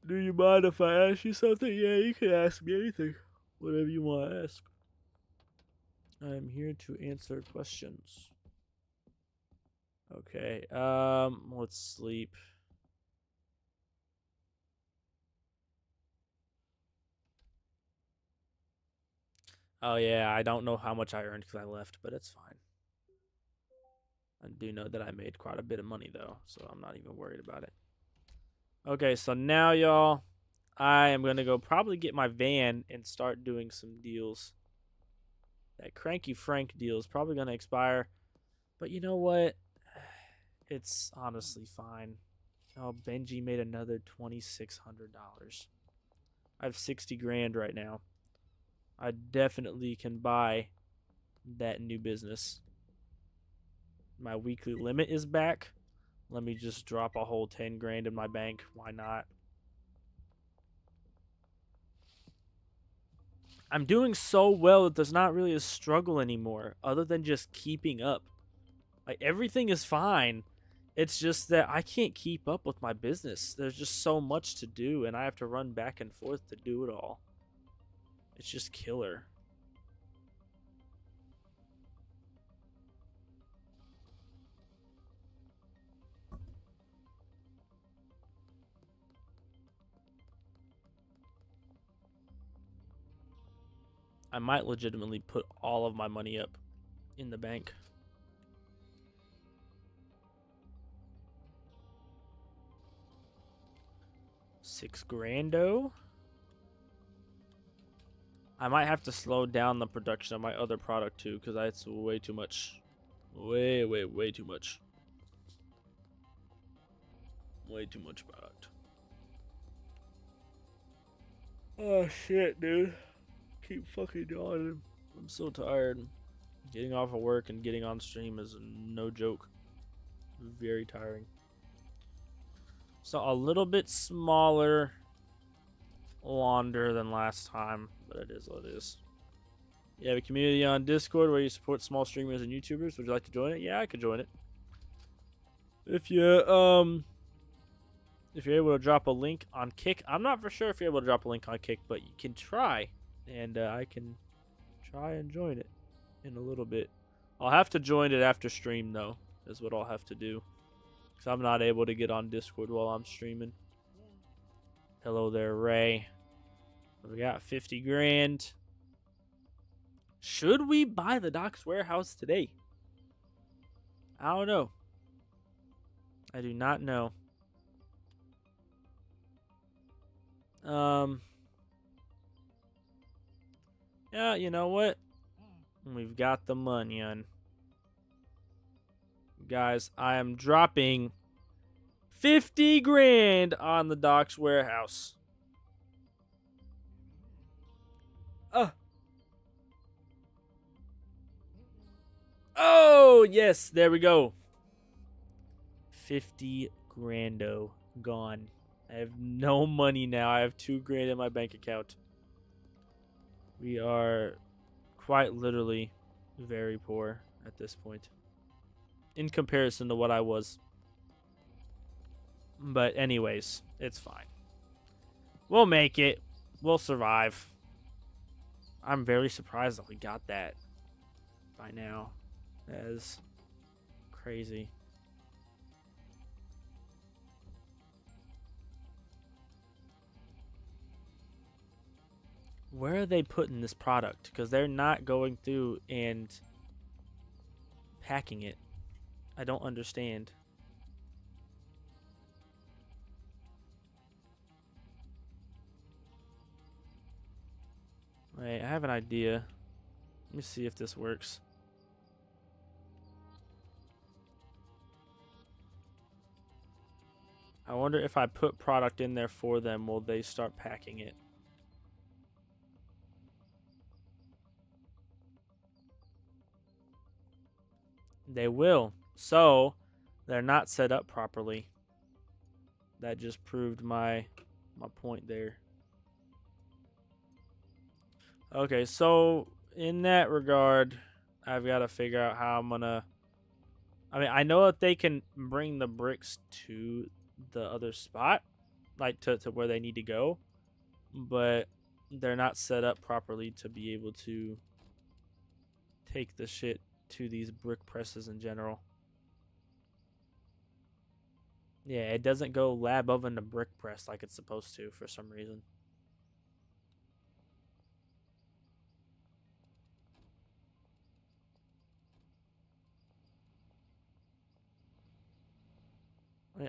Do you mind if I ask you something? Yeah, you can ask me anything. Whatever you want to ask. I'm here to answer questions. Okay, let's sleep. Oh yeah, I don't know how much I earned because I left, but it's fine. I do know that I made quite a bit of money though, so I'm not even worried about it. Okay, so now y'all, I am gonna go probably get my van and start doing some deals. That Cranky Frank deal is probably gonna expire, but you know what? It's honestly fine. Oh, Benji made another $2,600. I have 60 grand right now. I definitely can buy that new business. My weekly limit is back. Let me just drop a whole 10 grand in my bank. Why not? I'm doing so well that there's not really a struggle anymore other than just keeping up. Like, everything is fine. It's just that I can't keep up with my business. There's just so much to do, and I have to run back and forth to do it all. It's just killer. I might legitimately put all of my money up in the bank. $6,000. I might have to slow down the production of my other product too, because that's way too much. Way too much. Way too much product. Oh shit, dude. Keep fucking yawning. I'm so tired. Getting off of work and getting on stream is no joke. Very tiring. So a little bit smaller launder than last time, but it is what it is. You have a community on Discord where you support small streamers and YouTubers. Would you like to join it? Yeah, I could join it. If you're able to drop a link on Kick, I'm not for sure if you're able to drop a link on Kick, but you can try, and I can try and join it in a little bit. I'll have to join it after stream though, is what I'll have to do, because I'm not able to get on Discord while I'm streaming. Hello there, Ray. We got 50 grand. Should we buy the Doc's warehouse today? I don't know. I do not know. Yeah, you know what? We've got the money on. Guys, I am dropping 50 grand on the Doc's warehouse. Oh, yes, there we go. 50 grando gone. I have no money now. I have 2 grand in my bank account. We are quite literally very poor at this point in comparison to what I was. But anyways, it's fine. We'll make it. We'll survive. I'm very surprised that we got that by now. That is crazy. Where are they putting this product? Because they're not going through and packing it. I don't understand. Wait, I have an idea. Let me see if this works. I wonder if I put product in there for them, will they start packing it? They will. So, they're not set up properly. That just proved my point there. Okay, so in that regard, I've got to figure out how I'm gonna. I mean, I know that they can bring the bricks to the other spot, like to where they need to go, but they're not set up properly to be able to take the shit to these brick presses in general. Yeah, it doesn't go lab oven to brick press like it's supposed to for some reason.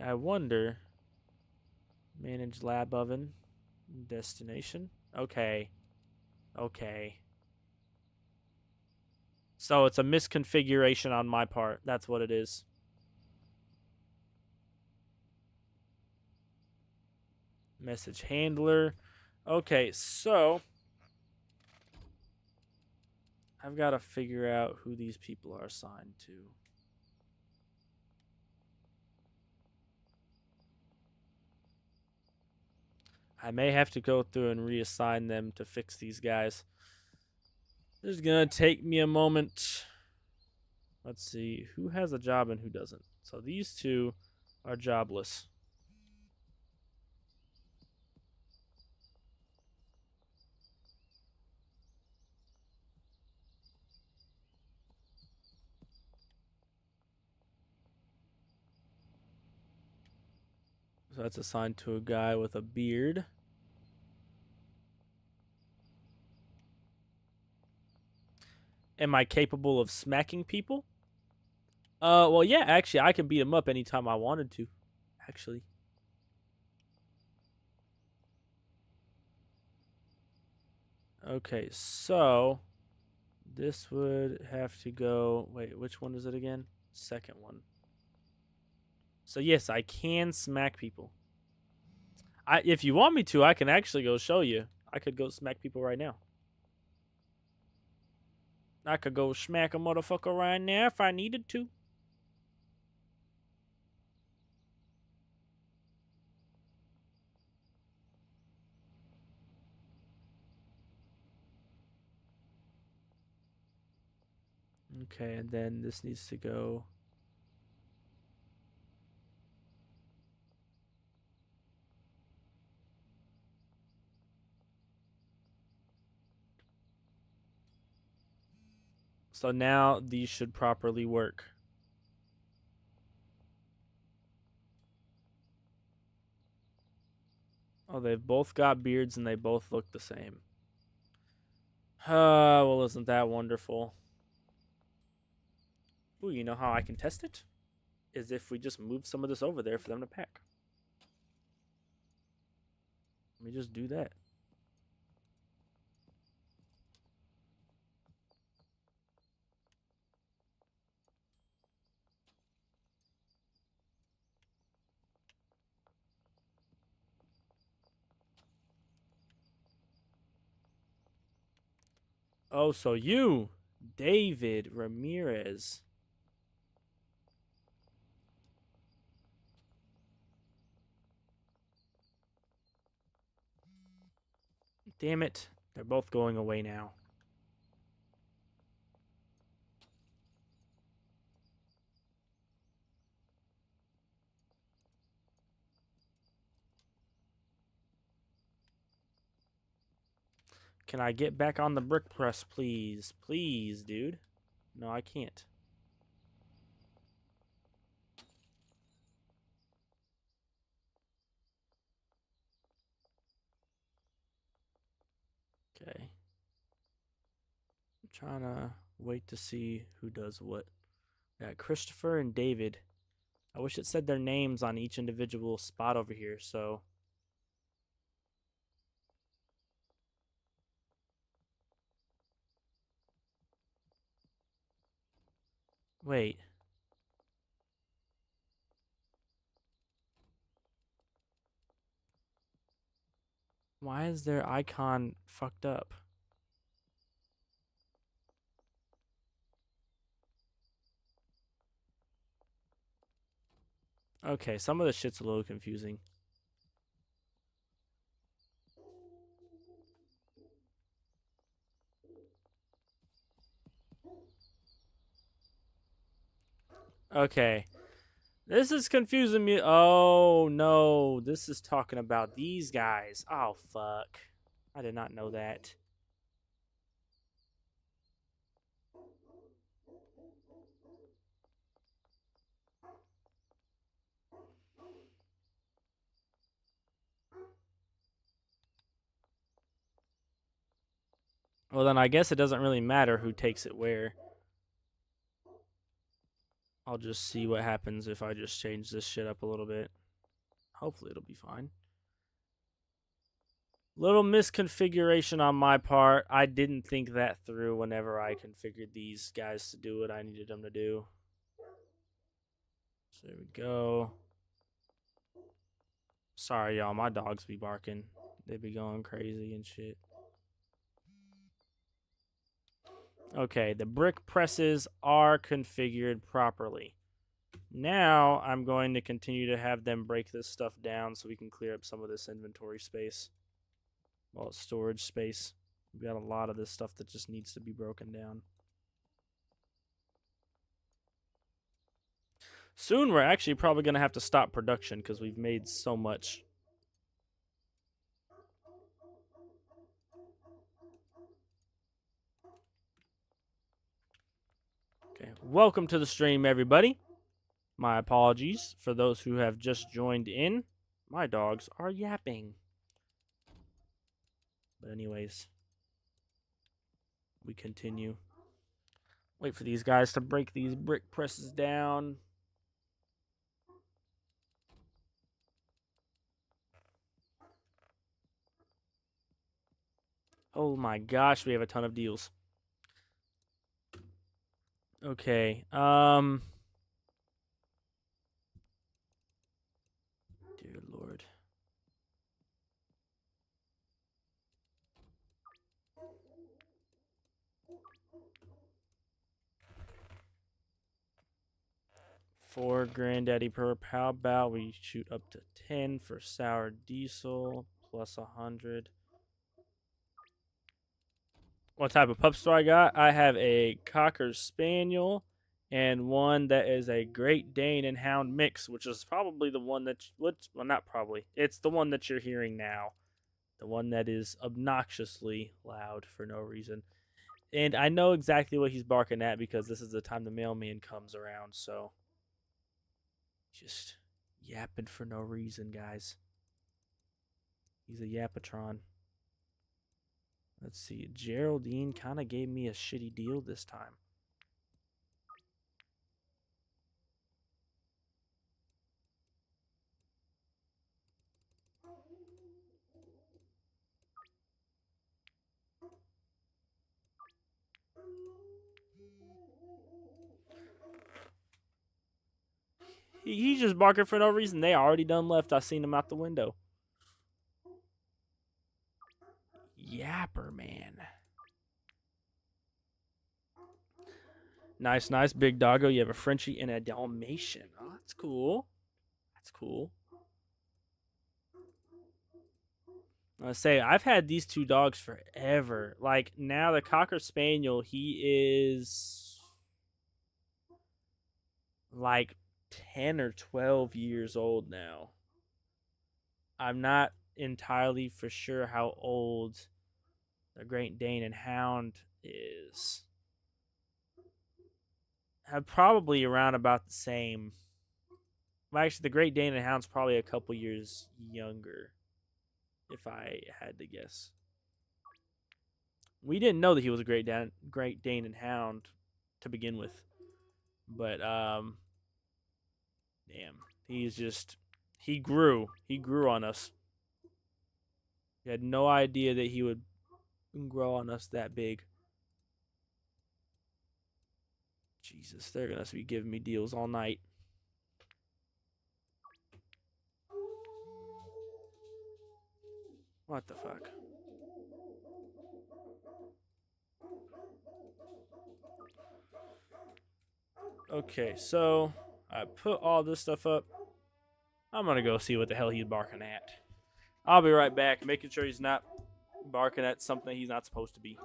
I wonder. Manage lab oven. Destination. Okay. Okay. So it's a misconfiguration on my part. That's what it is. Message handler. Okay, so I've got to figure out who these people are assigned to. I may have to go through and reassign them to fix these guys. This is going to take me a moment. Let's see who has a job and who doesn't. So these two are jobless. So that's assigned to a guy with a beard. Am I capable of smacking people? Well, yeah, actually, I can beat him up anytime I wanted to. Actually. Okay, so this would have to go. Wait, which one is it again? Second one. So yes, I can smack people. If you want me to, I can actually go show you. I could go smack people right now. I could go smack a motherfucker right now if I needed to. Okay, and then this needs to go. So now these should properly work. Oh, they've both got beards and they both look the same. Well, isn't that wonderful? Ooh, you know how I can test it? Is if we just move some of this over there for them to pack. Let me just do that. Oh, so you, David Ramirez. Damn it. They're both going away now. Can I get back on the brick press, please? Please, dude. No, I can't. Okay. I'm trying to wait to see who does what. Yeah, Christopher and David. I wish it said their names on each individual spot over here, so. Wait. Why is their icon fucked up? Okay, some of the shit's a little confusing. Okay. This is confusing me. Oh, no. This is talking about these guys. Oh, fuck. I did not know that. Well, then I guess it doesn't really matter who takes it where. I'll just see what happens if I just change this shit up a little bit. Hopefully it'll be fine. Little misconfiguration on my part. I didn't think that through whenever I configured these guys to do what I needed them to do. So there we go. Sorry, y'all. My dogs be barking. They be going crazy and shit. Okay, the brick presses are configured properly. Now I'm going to continue to have them break this stuff down so we can clear up some of this inventory space. Well, it's storage space. We've got a lot of this stuff that just needs to be broken down. Soon we're actually probably going to have to stop production because we've made so much. Okay, welcome to the stream, everybody. My apologies for those who have just joined in. My dogs are yapping. But anyways, we continue. Wait for these guys to break these brick presses down. Oh my gosh, we have a ton of deals. Okay, dear Lord. $4 granddaddy perp. How about we shoot up to 10 for sour diesel plus 100? What type of pups do I got? I have a Cocker Spaniel and one that is a Great Dane and Hound mix, which is probably the one that, well, not probably. It's the one that you're hearing now. The one that is obnoxiously loud for no reason. And I know exactly what he's barking at because this is the time the mailman comes around, so just yapping for no reason, guys. He's a Yapatron. Let's see. Geraldine kind of gave me a shitty deal this time. He's just barking for no reason. They already done left. I seen him out the window. Yapper, man. Nice, nice. Big doggo. You have a Frenchie and a Dalmatian. Oh, that's cool. That's cool. I say I've had these two dogs forever. Like now the Cocker Spaniel, he is like 10 or 12 years old now. I'm not entirely for sure how old the Great Dane and Hound is. Probably around about the same. Well, actually, the Great Dane and Hound's probably a couple years younger, if I had to guess. We didn't know that he was a Great Dane and Hound to begin with, but damn, he grew on us. We had no idea that he would grow on us that big. Jesus, they're gonna be giving me deals all night. What the fuck? Okay, so I put all this stuff up. I'm gonna go see what the hell he's barking at. I'll be right back, making sure he's not barking at something he's not supposed to be.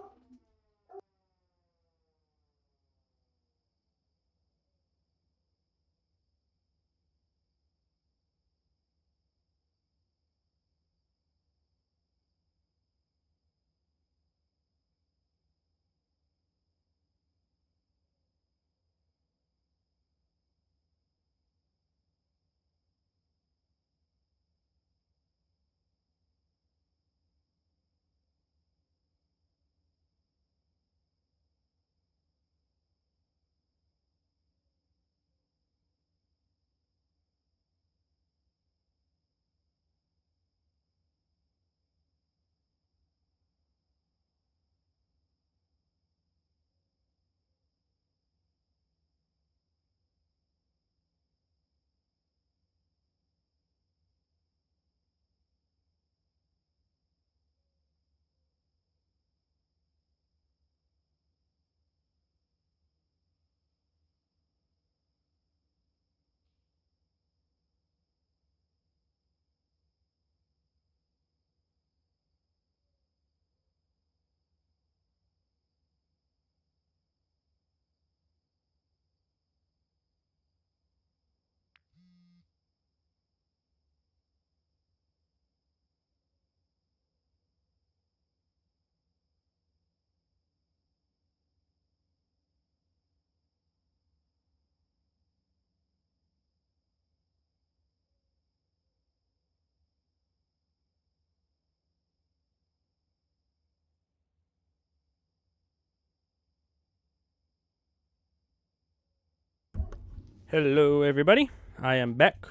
Hello, everybody. I am back.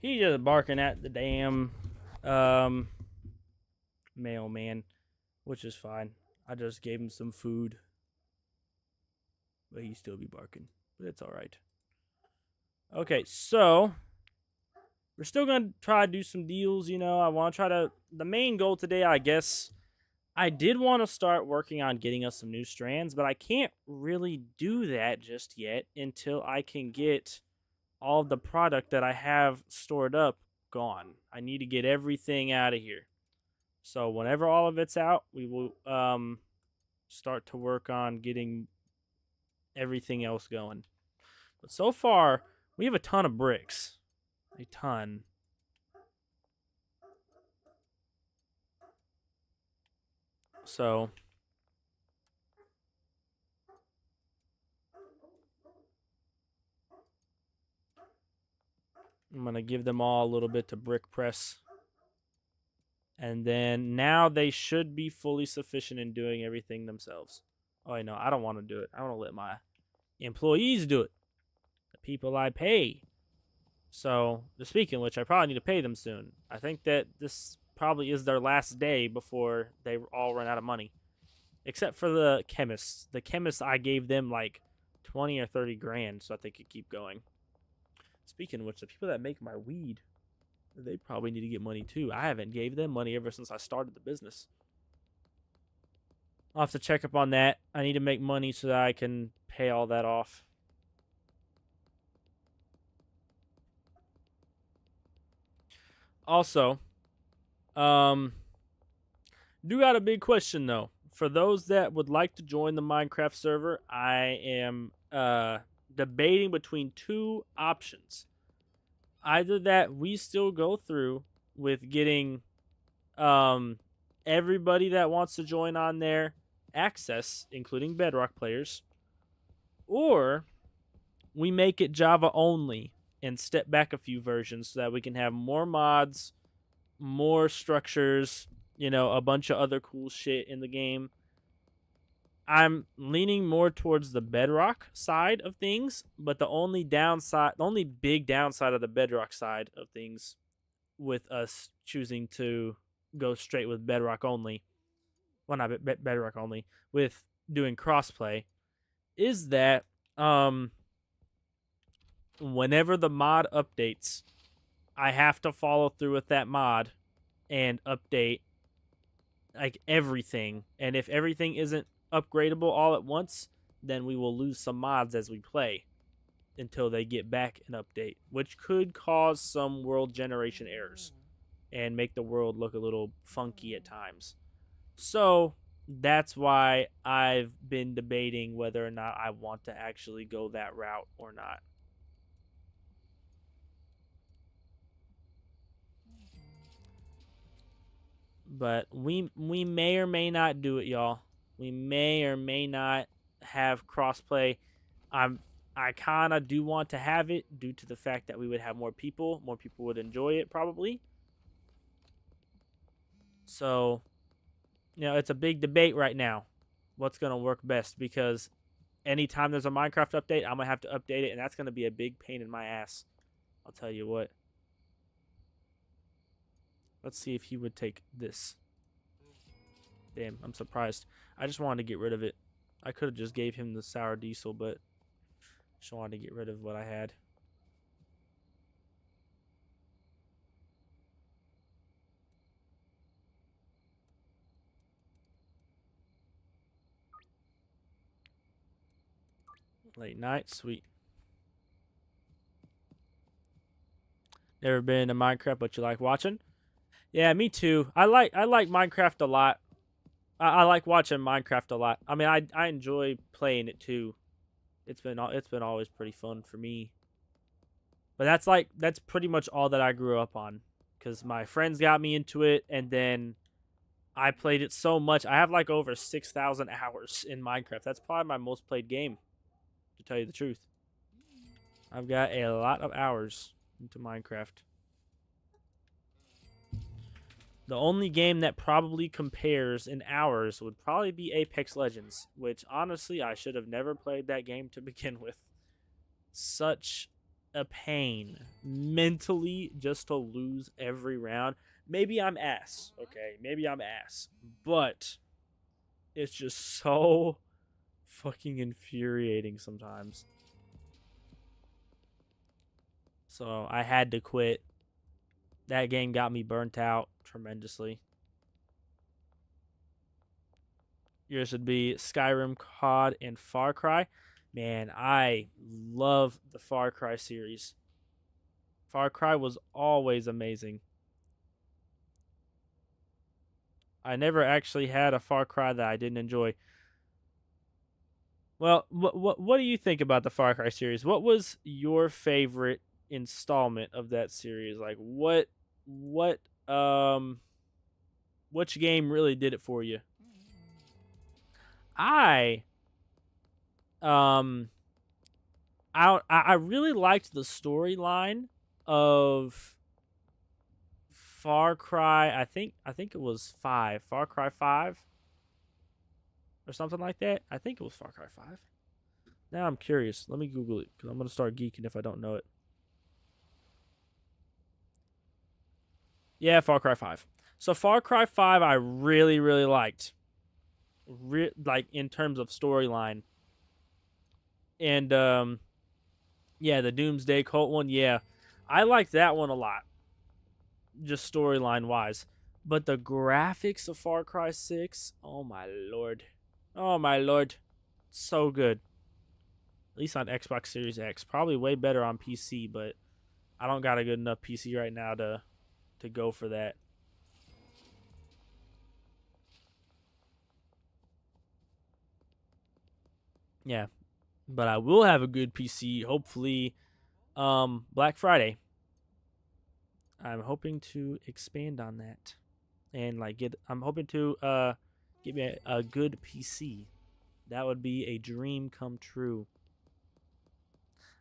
He's just barking at the damn mailman, which is fine. I just gave him some food, but he still be barking. But it's all right. Okay, so we're still gonna try to do some deals. I want to try to. The main goal today, I guess, I did want to start working on getting us some new strands, but I can't really do that just yet until I can get all of the product that I have stored up gone. I need to get everything out of here. So whenever all of it's out, we will start to work on getting everything else going. But so far, we have a ton of bricks. A ton. So I'm going to give them all a little bit to brick press. And then now they should be fully sufficient in doing everything themselves. Oh, wait, no, I don't want to do it. I want to let my employees do it. The people I pay. So, speaking of which, I probably need to pay them soon. I think that this probably is their last day before they all run out of money. Except for the chemists. The chemists, I gave them like 20 or 30 grand so that they could keep going. Speaking of which, the people that make my weed, they probably need to get money too. I haven't gave them money ever since I started the business. I'll have to check up on that. I need to make money so that I can pay all that off. Also, do got a big question though. For those that would like to join the Minecraft server, I am debating between two options. Either that we still go through with getting everybody that wants to join on there access, including Bedrock players, or we make it Java only and step back a few versions so that we can have more mods, more structures, a bunch of other cool shit in the game. I'm leaning more towards the Bedrock side of things, but the only big downside of the Bedrock side of things with us choosing to go straight with Bedrock only, well, not Bedrock only, with doing crossplay, is that whenever the mod updates, I have to follow through with that mod and update like everything. And if everything isn't upgradable all at once, then we will lose some mods as we play until they get back an update, which could cause some world generation errors and make the world look a little funky at times. So that's why I've been debating whether or not I want to actually go that route or not. But we may or may not do it, y'all. We may or may not have crossplay. I kind of do want to have it due to the fact that we would have more people. More people would enjoy it probably. So, it's a big debate right now. What's going to work best? Because anytime there's a Minecraft update, I'm going to have to update it, and that's going to be a big pain in my ass. I'll tell you what. Let's see if he would take this. Damn, I'm surprised. I just wanted to get rid of it. I could have just gave him the sour diesel, but just wanted to get rid of what I had. Late night, sweet. Never been to Minecraft, but you like watching? Yeah, me too. I like Minecraft a lot. I like watching Minecraft a lot. I mean, I enjoy playing it too. It's been always pretty fun for me. But that's pretty much all that I grew up on, because my friends got me into it, and then I played it so much. I have like over 6,000 hours in Minecraft. That's probably my most played game, to tell you the truth. I've got a lot of hours into Minecraft. The only game that probably compares in hours would probably be Apex Legends, which honestly I should have never played that game to begin with. Such a pain mentally just to lose every round. Maybe I'm ass, okay? Maybe I'm ass, but it's just so fucking infuriating sometimes. So I had to quit. That game got me burnt out tremendously. Yours would be Skyrim, COD, and Far Cry. Man, I love the Far Cry series. Far Cry was always amazing. I never actually had a Far Cry that I didn't enjoy. Well, what do you think about the Far Cry series? What was your favorite installment of that series? Like which game really did it for you? I um I really liked the storyline of Far Cry, I think it was 5. Far Cry 5 or something like that. I think it was Far Cry 5. Now I'm curious. Let me Google it because I'm going to start geeking if I don't know it. Yeah, Far Cry 5. So Far Cry 5 I really really liked. Like in terms of storyline. And yeah, the Doomsday Cult one, yeah. I liked that one a lot. Just storyline wise. But the graphics of Far Cry 6, oh my lord. Oh my lord. So good. At least on Xbox Series X. Probably way better on PC, but I don't got a good enough PC right now to go for that. Yeah. But I will have a good PC hopefully Black Friday. I'm hoping to expand on that and like I'm hoping to get me a good PC. That would be a dream come true.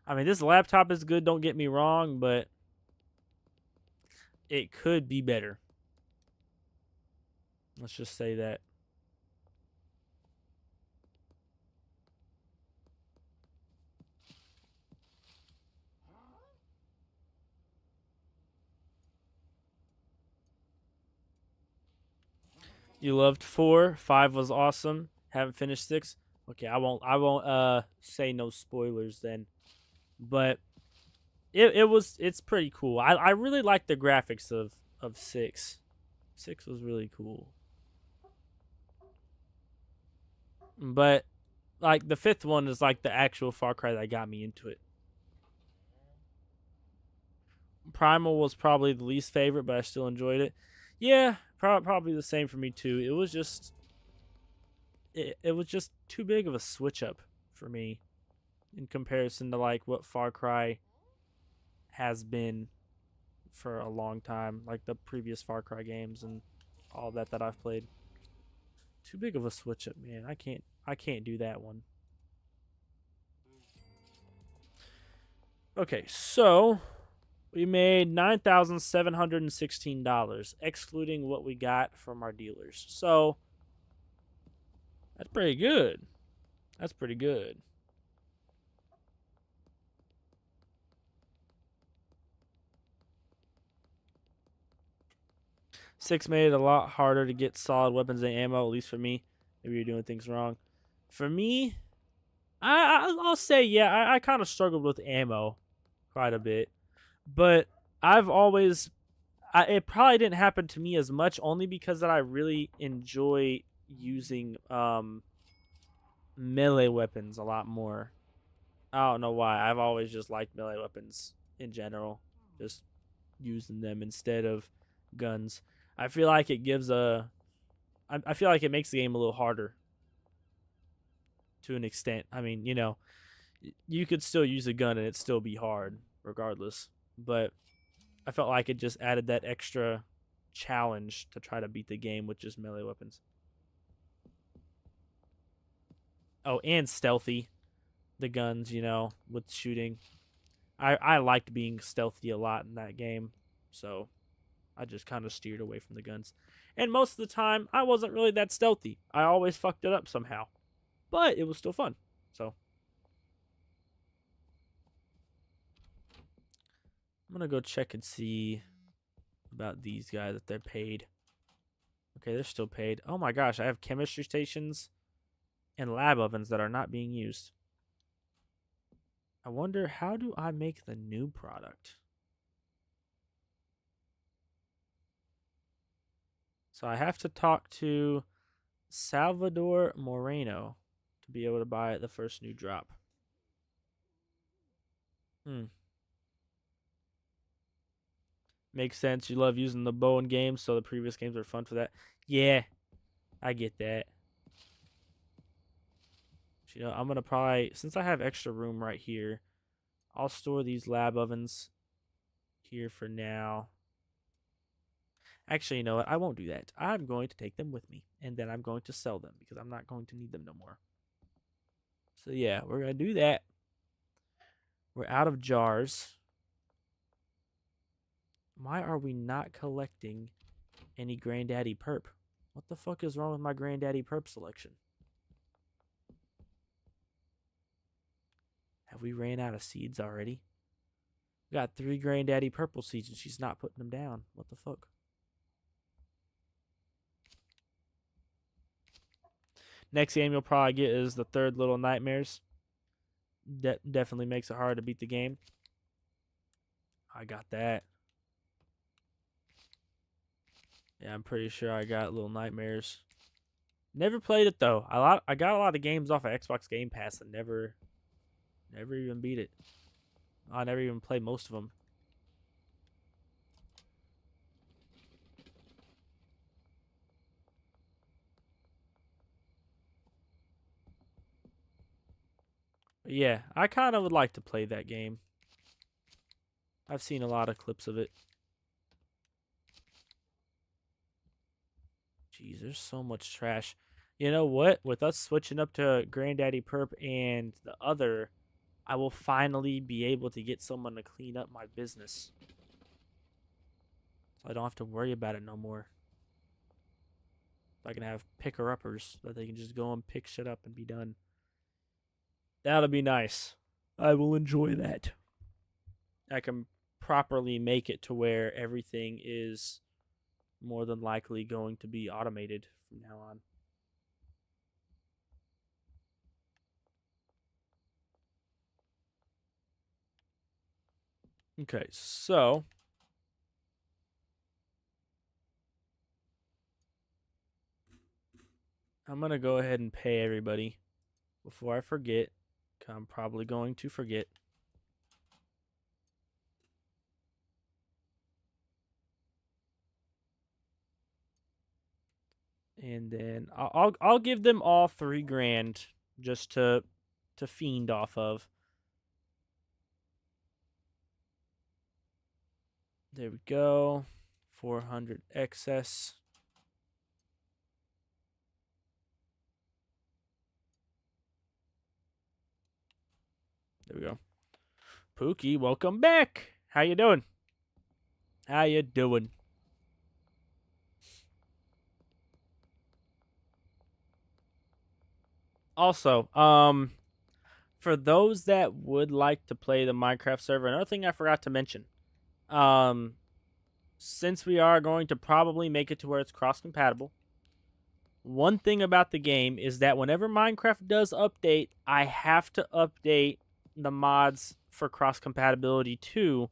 I mean, this laptop is good, don't get me wrong, but it could be better. Let's just say that. You loved 4, 5 was awesome. Haven't finished 6. Okay, I won't say no spoilers then. But it's pretty cool. I really like the graphics of 6. 6 was really cool. But like the 5th one is like the actual Far Cry that got me into it. Primal was probably the least favorite, but I still enjoyed it. Yeah, probably the same for me too. It was just too big of a switch up for me in comparison to like what Far Cry has been for a long time, like the previous Far Cry games and all that I've played. Too big of a switch up, man. I can't do that one. Okay, so we made $9,716, excluding what we got from our dealers. So that's pretty good. That's pretty good. Six made it a lot harder to get solid weapons and ammo, at least for me. Maybe you're doing things wrong. For me, I'll say yeah. I kind of struggled with ammo quite a bit, but I've always it probably didn't happen to me as much only because that I really enjoy using melee weapons a lot more. I don't know why. I've always just liked melee weapons in general, just using them instead of guns. I feel like it gives a. I feel like it makes the game a little harder to an extent. I mean, you could still use a gun and it still be hard regardless. But I felt like it just added that extra challenge to try to beat the game with just melee weapons. Oh, and stealthy. The guns, with shooting. I liked being stealthy a lot in that game. So I just kind of steered away from the guns. And most of the time, I wasn't really that stealthy. I always fucked it up somehow. But it was still fun. So I'm going to go check and see about these guys if they're paid. Okay, they're still paid. Oh my gosh, I have chemistry stations and lab ovens that are not being used. I wonder, how do I make the new product? So I have to talk to Salvador Moreno to be able to buy the first new drop. Makes sense. You love using the bow in games, so the previous games are fun for that. Yeah, I get that. I'm going to probably, since I have extra room right here, I'll store these lab ovens here for now. Actually, you know what? I won't do that. I'm going to take them with me, and then I'm going to sell them because I'm not going to need them no more. So yeah, we're going to do that. We're out of jars. Why are we not collecting any Granddaddy Perp? What the fuck is wrong with my Granddaddy Perp selection? Have we ran out of seeds already? We got 3 Granddaddy Purple seeds and she's not putting them down. What the fuck? Next game you'll probably get is the 3rd Little Nightmares. That definitely makes it hard to beat the game. I got that. Yeah, I'm pretty sure I got Little Nightmares. Never played it though. I got a lot of games off of Xbox Game Pass and never even beat it. I never even played most of them. But yeah, I kind of would like to play that game. I've seen a lot of clips of it. Jeez, there's so much trash. You know what? With us switching up to Granddaddy Perp and the other, I will finally be able to get someone to clean up my business. So I don't have to worry about it no more. I can have picker-uppers that they can just go and pick shit up and be done. That'll be nice. I will enjoy that. I can properly make it to where everything is more than likely going to be automated from now on. Okay, so I'm going to go ahead and pay everybody before I forget. I'm probably going to forget. And then I'll give them all $3,000 just to fiend off of. There we go. 400 excess. There we go. Pookie, welcome back. How you doing? How you doing? Also, for those that would like to play the Minecraft server, another thing I forgot to mention. Since we are going to probably make it to where it's cross-compatible, one thing about the game is that whenever Minecraft does update, I have to update the mods for cross-compatibility too,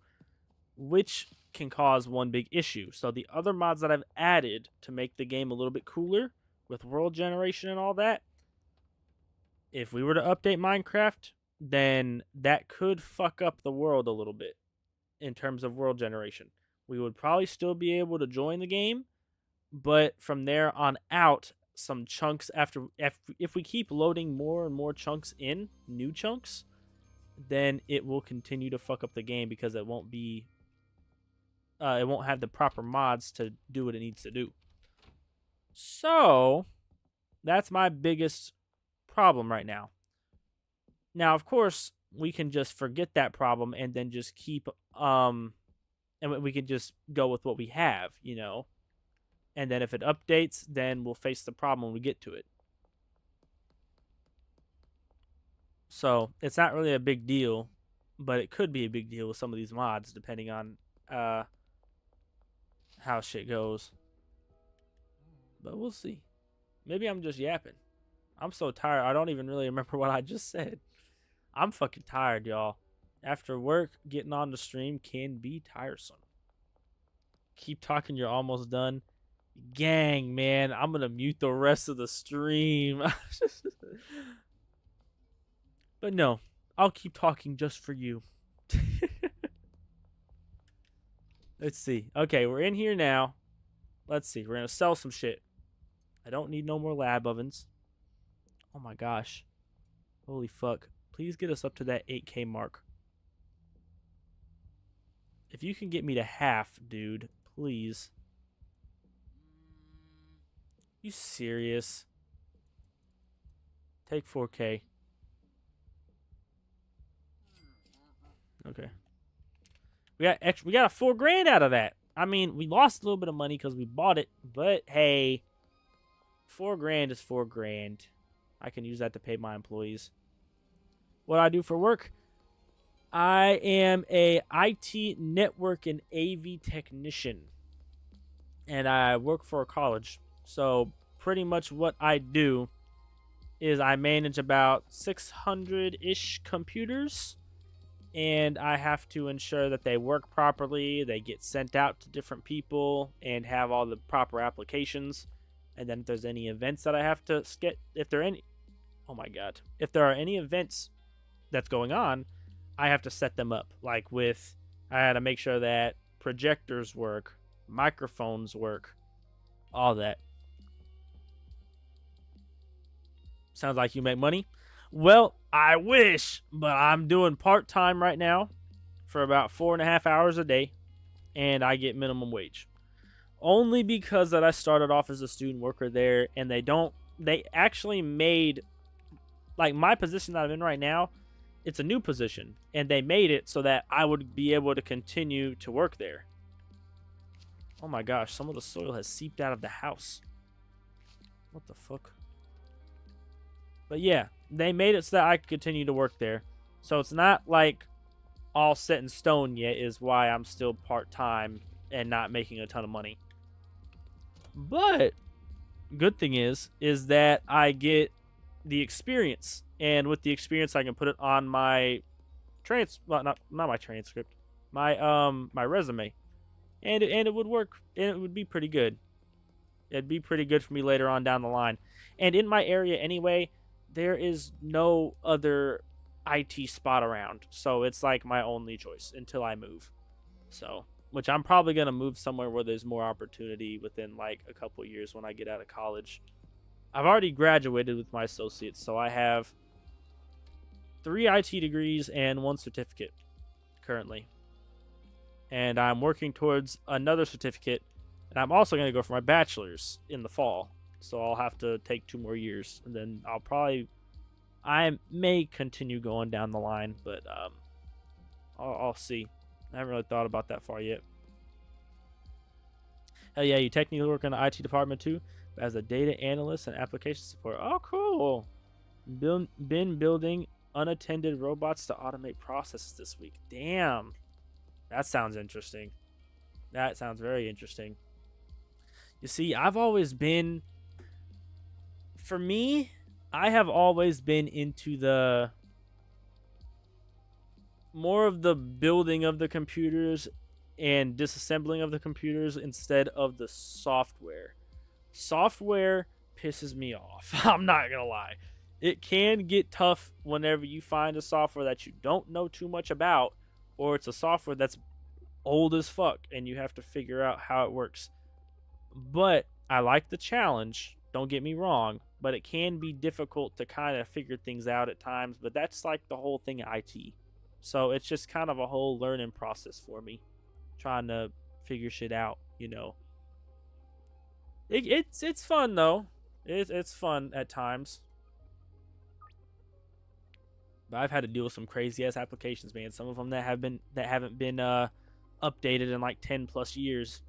which can cause one big issue. So the other mods that I've added to make the game a little bit cooler with world generation and all that, if we were to update Minecraft, then that could fuck up the world a little bit in terms of world generation. We would probably still be able to join the game, but from there on out, some chunks if we keep loading more and more chunks in, new chunks, then it will continue to fuck up the game because it won't have the proper mods to do what it needs to do. So that's my biggest problem right now. Now, of course, we can just forget that problem and then just keep and we can just go with what we have, you know. And then if it updates, then we'll face the problem when we get to it. So it's not really a big deal, but it could be a big deal with some of these mods depending on how shit goes. But we'll see. Maybe I'm just yapping. I'm so tired. I don't even really remember what I just said. I'm fucking tired, y'all. After work, getting on the stream can be tiresome. Keep talking, you're almost done. Gang, man, I'm gonna mute the rest of the stream. But no, I'll keep talking just for you. Let's see. Okay, we're in here now. Let's see. We're gonna sell some shit. I don't need no more lab ovens. Oh my gosh. Holy fuck. Please get us up to that 8K mark. If you can get me to half, dude, please. You serious? Take 4K. Okay. We got a $4,000 out of that. I mean, we lost a little bit of money because we bought it, but hey, $4,000 is $4,000. I can use that to pay my employees. What I do for work? I am a IT network and AV technician, and I work for a college. So pretty much what I do is I manage about 600-ish computers, and I have to ensure that they work properly, they get sent out to different people, and have all the proper applications. And then if there's any events that I have to skip, if there are any, oh my god, if there are any events that's going on, I have to set them up. Like I had to make sure that projectors work, microphones work, all that. Sounds like you make money. Well, I wish, but I'm doing part-time right now for about 4.5 hours a day, and I get minimum wage. Only because that I started off as a student worker there, and they actually made, like, my position that I'm in right now, it's a new position, and they made it so that I would be able to continue to work there. Oh my gosh, some of the soil has seeped out of the house. What the fuck? But yeah, they made it so that I could continue to work there. So it's not like all set in stone yet, is why I'm still part-time and not making a ton of money. But good thing is that I get the experience, and with the experience I can put it on my not my transcript, my resume, and it would work, and it would be pretty good. It'd be pretty good for me later on down the line. And in my area anyway, there is no other IT spot around, so it's like my only choice until I move. So, which I'm probably gonna move somewhere where there's more opportunity within like a couple years when I get out of college. I've already graduated with my associates, so I have 3 IT degrees and 1 certificate currently. And I'm working towards another certificate, and I'm also going to go for my bachelor's in the fall. So I'll have to take 2 more years, and then I may continue going down the line, but I'll see. I haven't really thought about that far yet. Hell yeah, you technically work in the IT department too, as a data analyst and application support. Oh, cool. Been building unattended robots to automate processes this week. Damn. That sounds interesting. That sounds very interesting. You see, for me, I have always been into the more of the building of the computers and disassembling of the computers instead of the software. Software pisses me off. I'm not gonna lie. It can get tough whenever you find a software that you don't know too much about, or it's a software that's old as fuck and you have to figure out how it works. But I like the challenge, don't get me wrong, but it can be difficult to kind of figure things out at times. But that's like the whole thing of IT. So it's just kind of a whole learning process for me, trying to figure shit out, you know. It's fun though. It's fun at times. But I've had to deal with some crazy ass applications, man. Some of them that haven't been updated in like 10 plus years.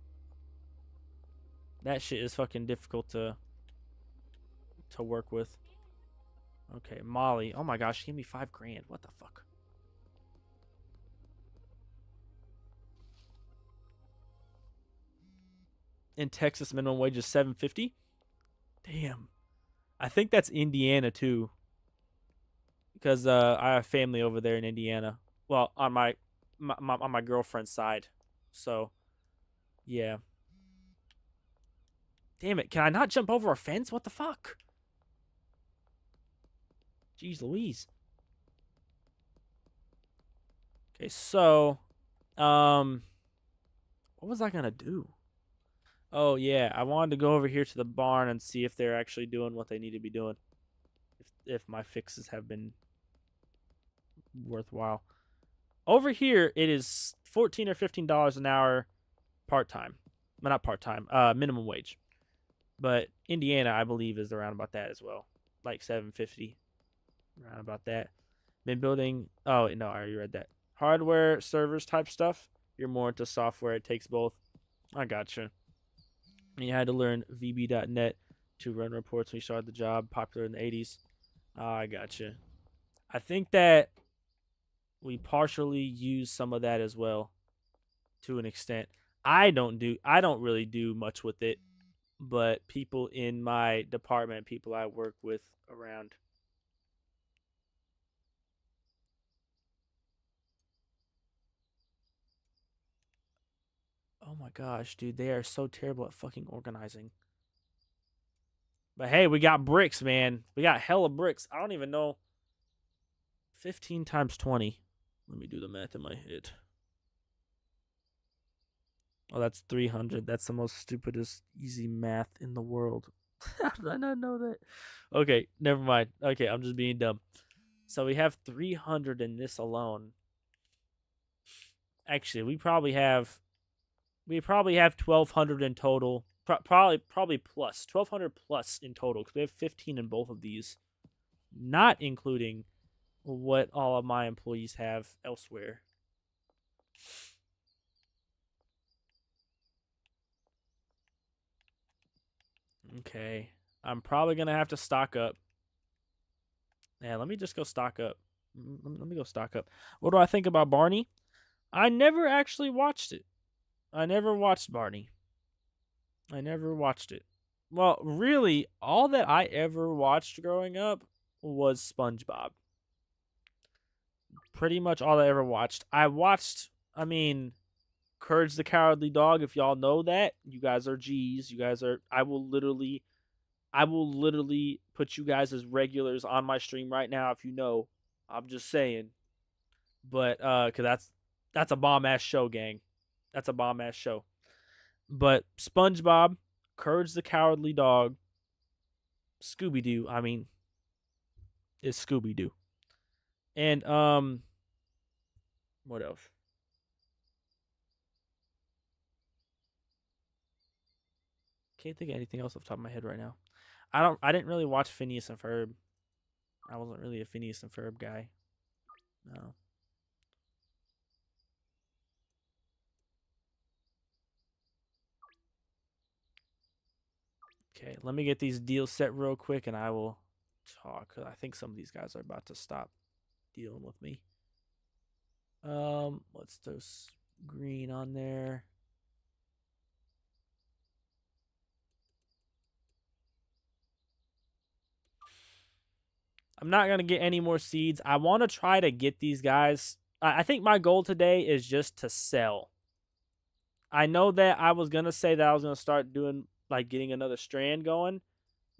That shit is fucking difficult to work with. Okay, Molly. Oh my gosh, she gave me $5,000. What the fuck? In Texas, minimum wage is $7.50. Damn. I think that's Indiana too, because I have family over there in Indiana. Well, on my girlfriend's side. So, yeah. Damn it! Can I not jump over a fence? What the fuck? Jeez Louise. Okay, so, what was I gonna do? Oh yeah, I wanted to go over here to the barn and see if they're actually doing what they need to be doing. If my fixes have been worthwhile. Over here, it is $14 or $15 an hour part-time. Well, not part-time, minimum wage. But Indiana, I believe, is around about that as well. Like $7.50. Around about that. Been building... Oh, no, I already read that. Hardware, servers type stuff. You're more into software. It takes both. I gotcha. And you had to learn VB.net to run reports when you started the job, popular in the 80s. I gotcha. I think that we partially use some of that as well to an extent. I don't really do much with it, but people in my department, people I work with around. Oh my gosh, dude, they are so terrible at fucking organizing. But hey, we got bricks, man. We got hella bricks. I don't even know. 15 times 20. Let me do the math in my head. Oh, that's 300. That's the most stupidest easy math in the world. How did I not know that? Okay, never mind. Okay, I'm just being dumb. So we have 300 in this alone. Actually, we probably have 1200 in total. Probably plus 1200 plus in total because we have 15 in both of these, not including what all of my employees have elsewhere. Okay, I'm probably gonna have to stock up. Yeah, let me just go stock up. Let me go stock up. What do I think about Barney? I never actually watched it. I never watched Barney. I never watched it. Well, really, all that I ever watched growing up was SpongeBob. Pretty much all I ever watched. I mean, Courage the Cowardly Dog, if y'all know that. You guys are G's. You guys are I will literally put you guys as regulars on my stream right now if you know. I'm just saying. But cuz that's a bomb ass show, gang. That's a bomb ass show. But SpongeBob, Courage the Cowardly Dog, Scooby Doo, I mean, is Scooby Doo. And what else? Can't think of anything else off the top of my head right now. I didn't really watch Phineas and Ferb. I wasn't really a Phineas and Ferb guy. No. Okay, let me get these deals set real quick and I will talk. I think some of these guys are about to stop dealing with me. Let's throw green on there. I'm not going to get any more seeds. I want to try to get these guys. I think my goal today is just to sell. I know that I was going to say that I was going to start doing, like, getting another strand going,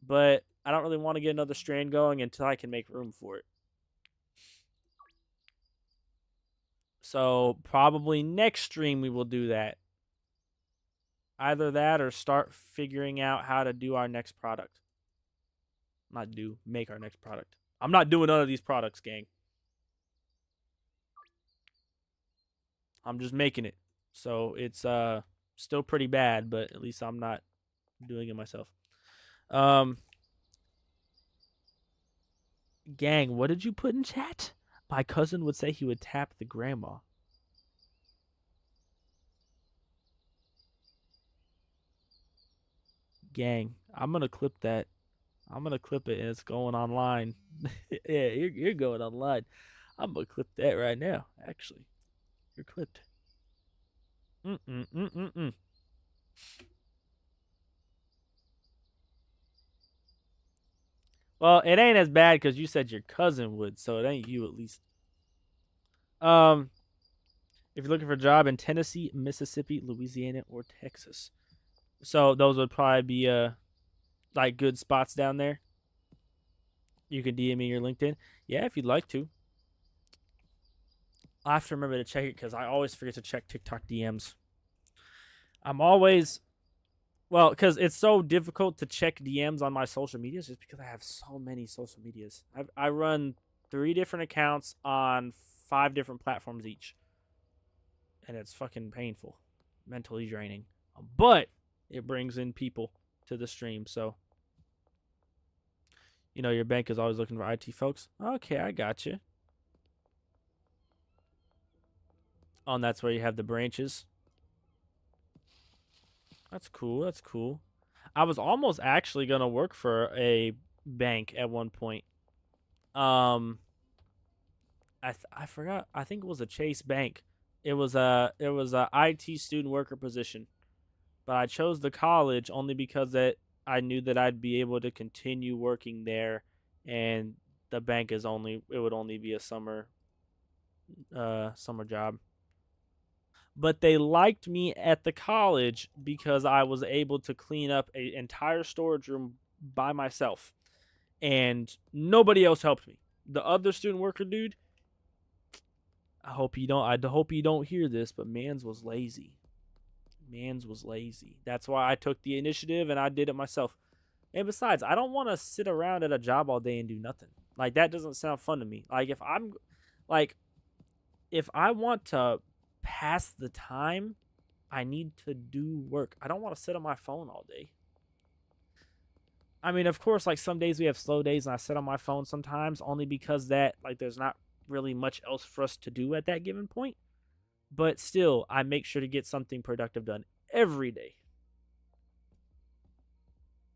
but I don't really want to get another strand going until I can make room for it. So probably next stream we will do that. Either that or start figuring out how to do our next product. Not do, make our next product. I'm not doing none of these products, gang. I'm just making it. So it's still pretty bad, but at least I'm not doing it myself. Gang, what did you put in chat? My cousin would say he would tap the grandma. Gang, I'm gonna clip that. I'm gonna clip it and it's going online. Yeah, you're going online. I'm gonna clip that right now. Actually, you're clipped. Mm. Well, it ain't as bad because you said your cousin would, so it ain't you at least. If you're looking for a job in Tennessee, Mississippi, Louisiana, or Texas, so those would probably be like good spots down there. You can DM me your LinkedIn. Yeah, if you'd like to. I have to remember to check it because I always forget to check TikTok DMs. I'm always because it's so difficult to check DMs on my social medias just because I have so many social medias. I run 3 different accounts on 5 different platforms each. And it's fucking painful, mentally draining. But it brings in people to the stream, so your bank is always looking for IT folks. Okay, I got you. Oh, and that's where you have the branches. That's cool. That's cool. I was almost actually gonna work for a bank at one point. Um, I forgot. I think it was a Chase Bank. It was a IT student worker position, but I chose the college only because that I knew that I'd be able to continue working there, and the bank is only it would only be a summer job. But they liked me at the college because I was able to clean up an entire storage room by myself, and nobody else helped me. The other student worker dude, I hope you don't. I hope you don't hear this, but Mans was lazy. Mans was lazy. That's why I took the initiative and I did it myself. And besides, I don't want to sit around at a job all day and do nothing. Like that doesn't sound fun to me. Like if I want to pass the time, I need to do work. I don't want to sit on my phone all day. I mean, of course, like some days we have slow days and I sit on my phone sometimes only because that like there's not really much else for us to do at that given point. But still, I make sure to get something productive done every day.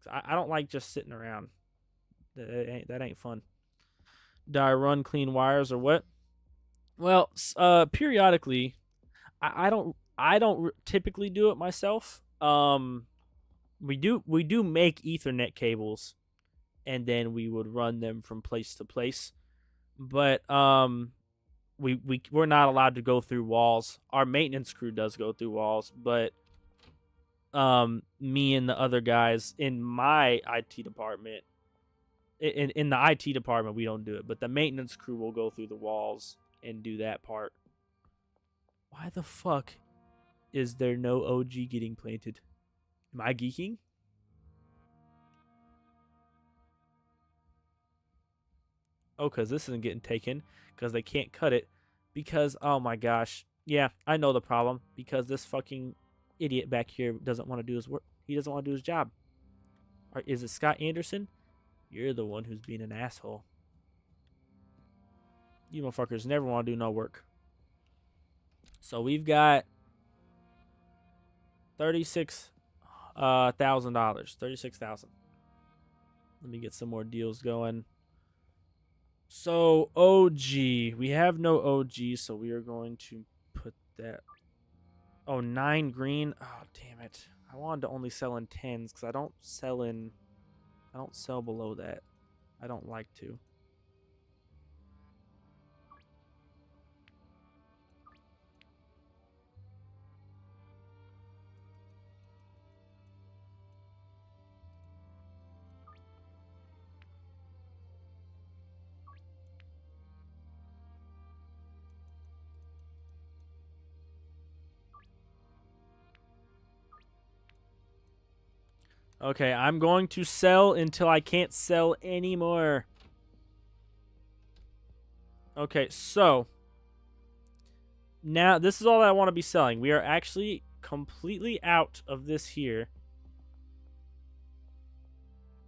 I don't like just sitting around. That ain't fun. Do I run clean wires or what? Well, periodically, I don't typically do it myself. We do make Ethernet cables, and then we would run them from place to place. But we're not allowed to go through walls. Our maintenance crew does go through walls, but me and the other guys in my IT department, in the IT department, we don't do it, but the maintenance crew will go through the walls and do that part. Why the fuck is there no OG getting planted? Am I geeking? Oh, because this isn't getting taken because they can't cut it because, oh my gosh. Yeah, I know the problem because this fucking idiot back here doesn't want to do his work. He doesn't want to do his job. Or is it Scott Anderson? You're the one who's being an asshole. You motherfuckers never want to do no work. So we've got $36,000. 36,000. Let me get some more deals going. So OG, we have no OG, so we are going to put that. Oh, 9 green. Oh, damn it! I wanted to only sell in 10s because I don't sell below that. I don't like to. Okay, I'm going to sell until I can't sell anymore. Okay, so now this is all I want to be selling. We are actually completely out of this here.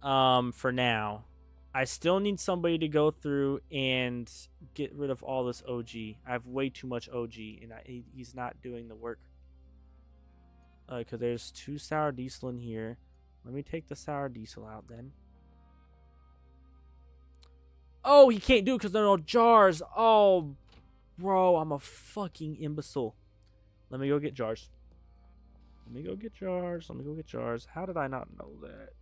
For now. I still need somebody to go through and get rid of all this OG. I have way too much OG, and he's not doing the work. Because there's 2 sour diesel in here. Let me take the sour diesel out then. Oh, he can't do it because there are no jars. Oh, bro, I'm a fucking imbecile. Let me go get jars. Let me go get jars. How did I not know that?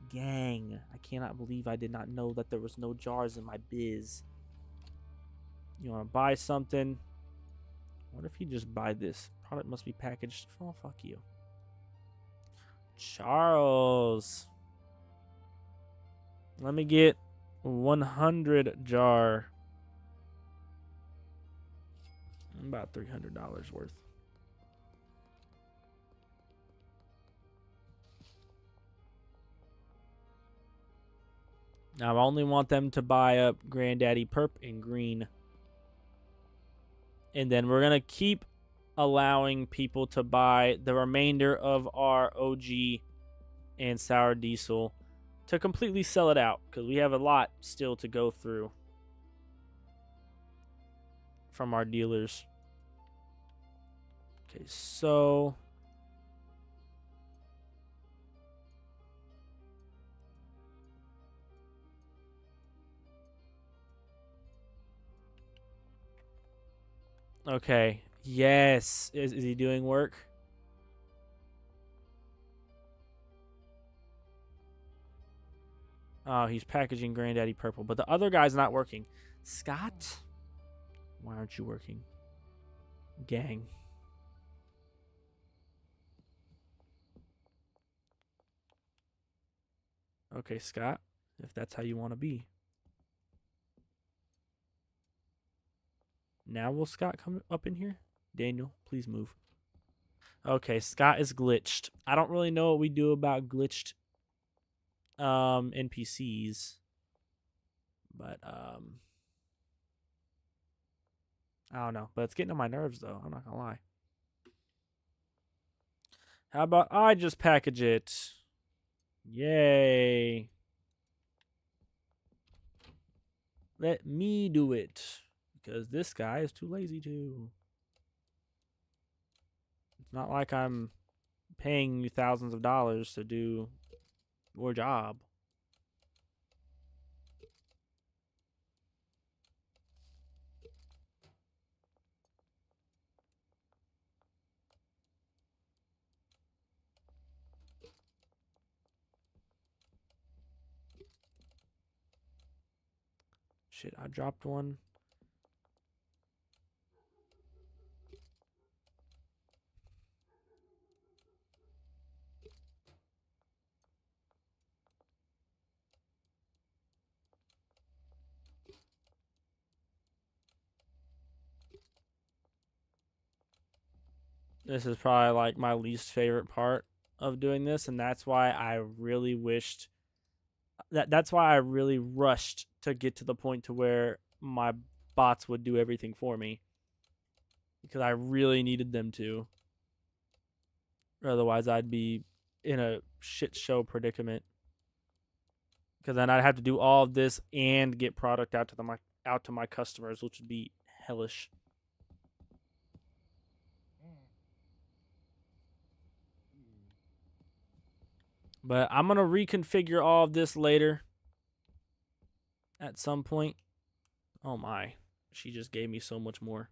Gang, I cannot believe I did not know that there was no jars in my biz. You want to buy something? What if you just buy this? Product must be packaged. Oh, fuck you. Charles. Let me get 100 jar. About $300 worth. Now I only want them to buy up Granddaddy Perp and Green. And then we're going to keep allowing people to buy the remainder of our OG and sour diesel to completely sell it out because we have a lot still to go through. from our dealers. Okay, so okay. Yes. Is he doing work? Oh, he's packaging Granddaddy Purple, but the other guy's not working. Scott, why aren't you working? Gang. Okay, Scott, if that's how you want to be. Now will Scott come up in here? Daniel, please move. Okay, Scott is glitched. I don't really know what we do about glitched NPCs, but I don't know. But it's getting on my nerves though. I'm not gonna lie. How about I just package it? Yay. Let me do it. Because this guy is too lazy to. It's not like I'm paying you thousands of dollars to do your job. Shit, I dropped one. This is probably like my least favorite part of doing this, and that's why I really wished that's why I really rushed to get to the point to where my bots would do everything for me. Because I really needed them to. Otherwise I'd be in a shit show predicament. Because then I'd have to do all of this and get product out to my customers, which would be hellish. But I'm going to reconfigure all of this later at some point. Oh my. She just gave me so much more.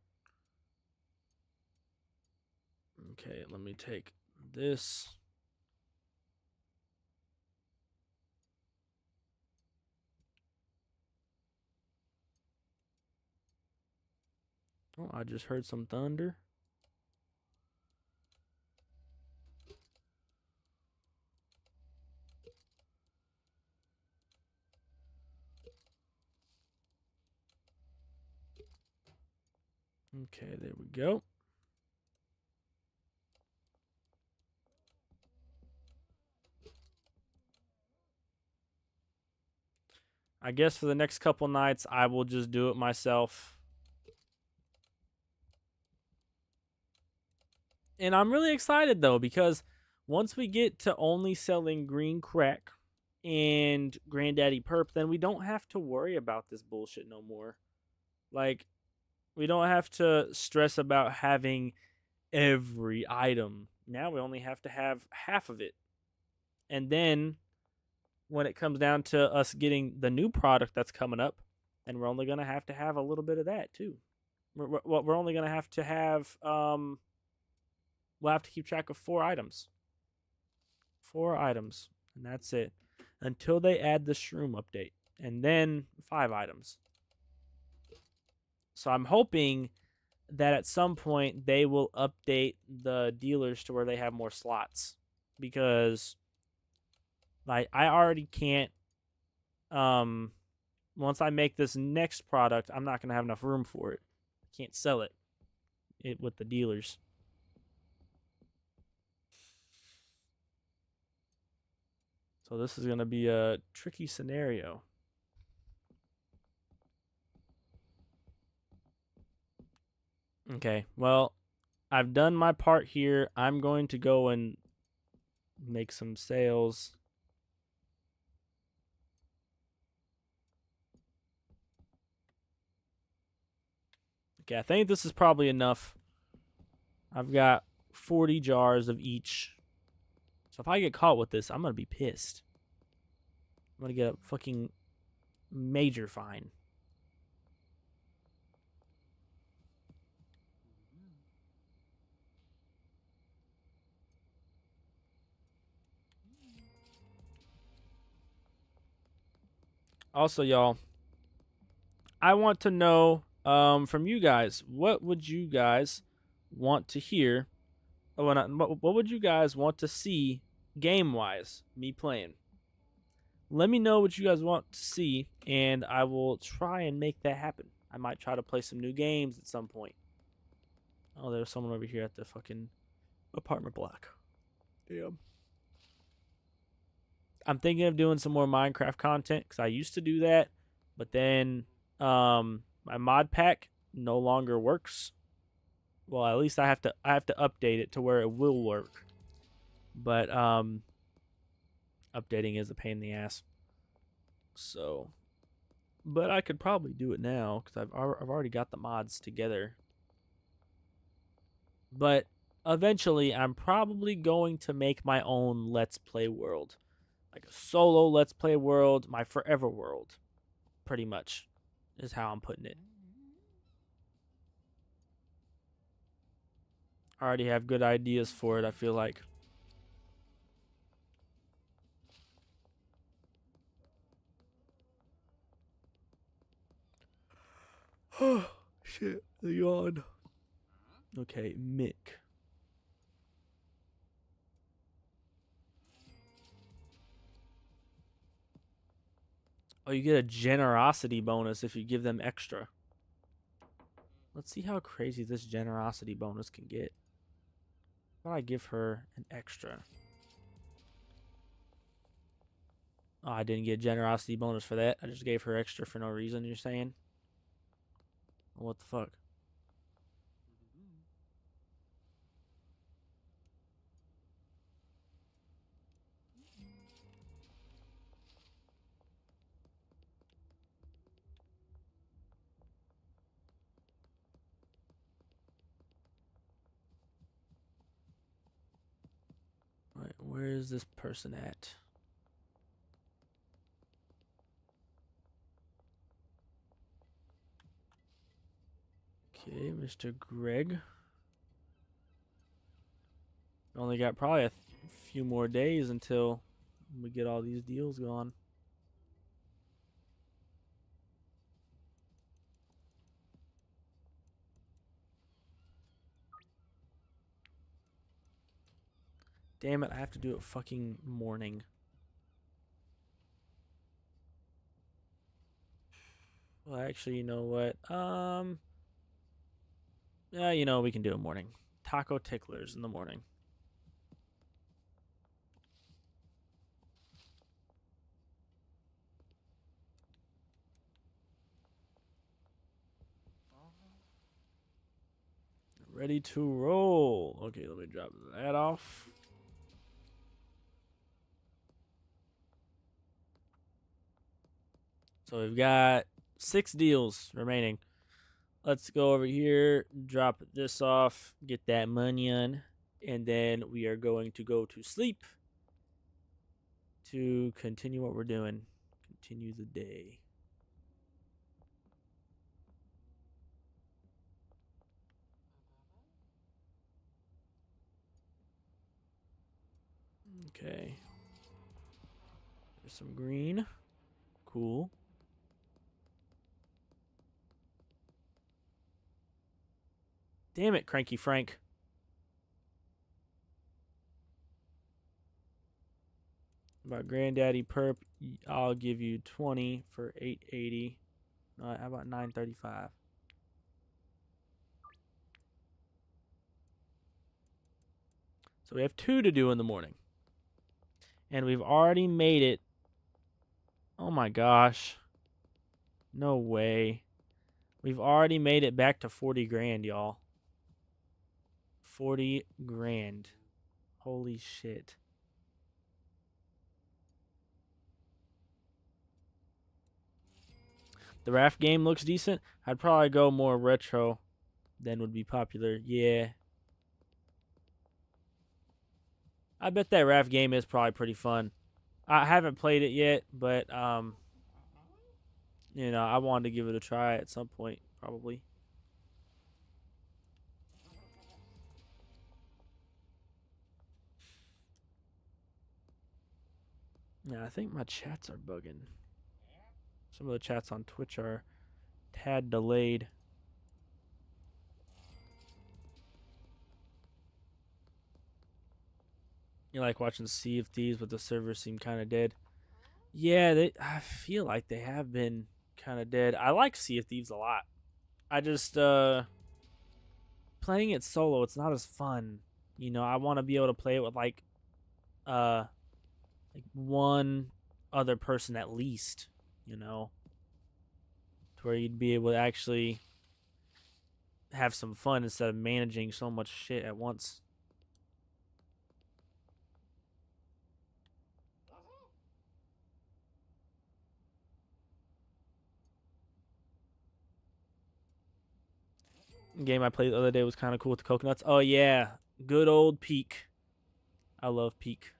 Okay, let me take this. Oh, I just heard some thunder. Okay, there we go. I guess for the next couple nights, I will just do it myself. And I'm really excited, though, because once we get to only selling green crack and Granddaddy Perp, then we don't have to worry about this bullshit no more. Like, we don't have to stress about having every item. Now we only have to have half of it. And then when it comes down to us getting the new product that's coming up, and we're only going to have a little bit of that too. We're only going to have we'll have to keep track of 4 items. 4 items, and that's it. Until they add the shroom update, and then 5 items. So I'm hoping that at some point they will update the dealers to where they have more slots, because like I already can't once I make this next product, I'm not going to have enough room for it. I can't sell it with the dealers. So this is going to be a tricky scenario. Okay, well, I've done my part here. I'm going to go and make some sales. Okay, I think this is probably enough. I've got 40 jars of each. So if I get caught with this, I'm going to be pissed. I'm going to get a fucking major fine. Also, y'all, I want to know from you guys, what would you guys want to hear? What would you guys want to see game-wise, me playing? Let me know what you guys want to see, and I will try and make that happen. I might try to play some new games at some point. Oh, there's someone over here at the fucking apartment block. Damn. I'm thinking of doing some more Minecraft content because I used to do that, but then my mod pack no longer works. Well, at least I have to update it to where it will work. But updating is a pain in the ass. So, but I could probably do it now because I've already got the mods together. But eventually, I'm probably going to make my own Let's Play world. Like a solo Let's Play world, my forever world. Pretty much is how I'm putting it. I already have good ideas for it, I feel like. Oh, shit. The yawn. Okay, Mick. Oh, you get a generosity bonus if you give them extra. Let's see how crazy this generosity bonus can get. How about I give her an extra? Oh, I didn't get a generosity bonus for that. I just gave her extra for no reason, you're saying? What the fuck? Wait, where is this person at? Okay, Mr. Greg. Only got probably a few more days until we get all these deals going. Damn it, I have to do it fucking morning. Well, actually, you know what? Yeah, you know, we can do it morning. Taco ticklers in the morning. Ready to roll. Okay, let me drop that off. So we've got 6 deals remaining. Let's go over here, drop this off, get that money on, and then we are going to go to sleep to continue what we're doing. Continue the day. Okay. There's some green. Cool. Damn it, Cranky Frank. About Granddaddy Perp, I'll give you 20 for 880. How about 935? So we have 2 to do in the morning. And we've already made it. Oh my gosh. No way. We've already made it back to 40 grand, y'all. 40 grand. Holy shit. The raft game looks decent. I'd probably go more retro. then would be popular. Yeah. I bet that raft game is probably pretty fun. I haven't played it yet, but I wanted to give it a try at some point, probably. Yeah, I think my chats are bugging. Some of the chats on Twitch are tad delayed. You like watching Sea of Thieves, but the servers seem kind of dead. Yeah, I feel like they have been kind of dead. I like Sea of Thieves a lot. I just playing it solo, it's not as fun. I want to be able to play it with like one other person at least, to where you'd be able to actually have some fun instead of managing so much shit at once. Game I played the other day was kind of cool with the coconuts. Oh yeah, good old Peak. I love Peak.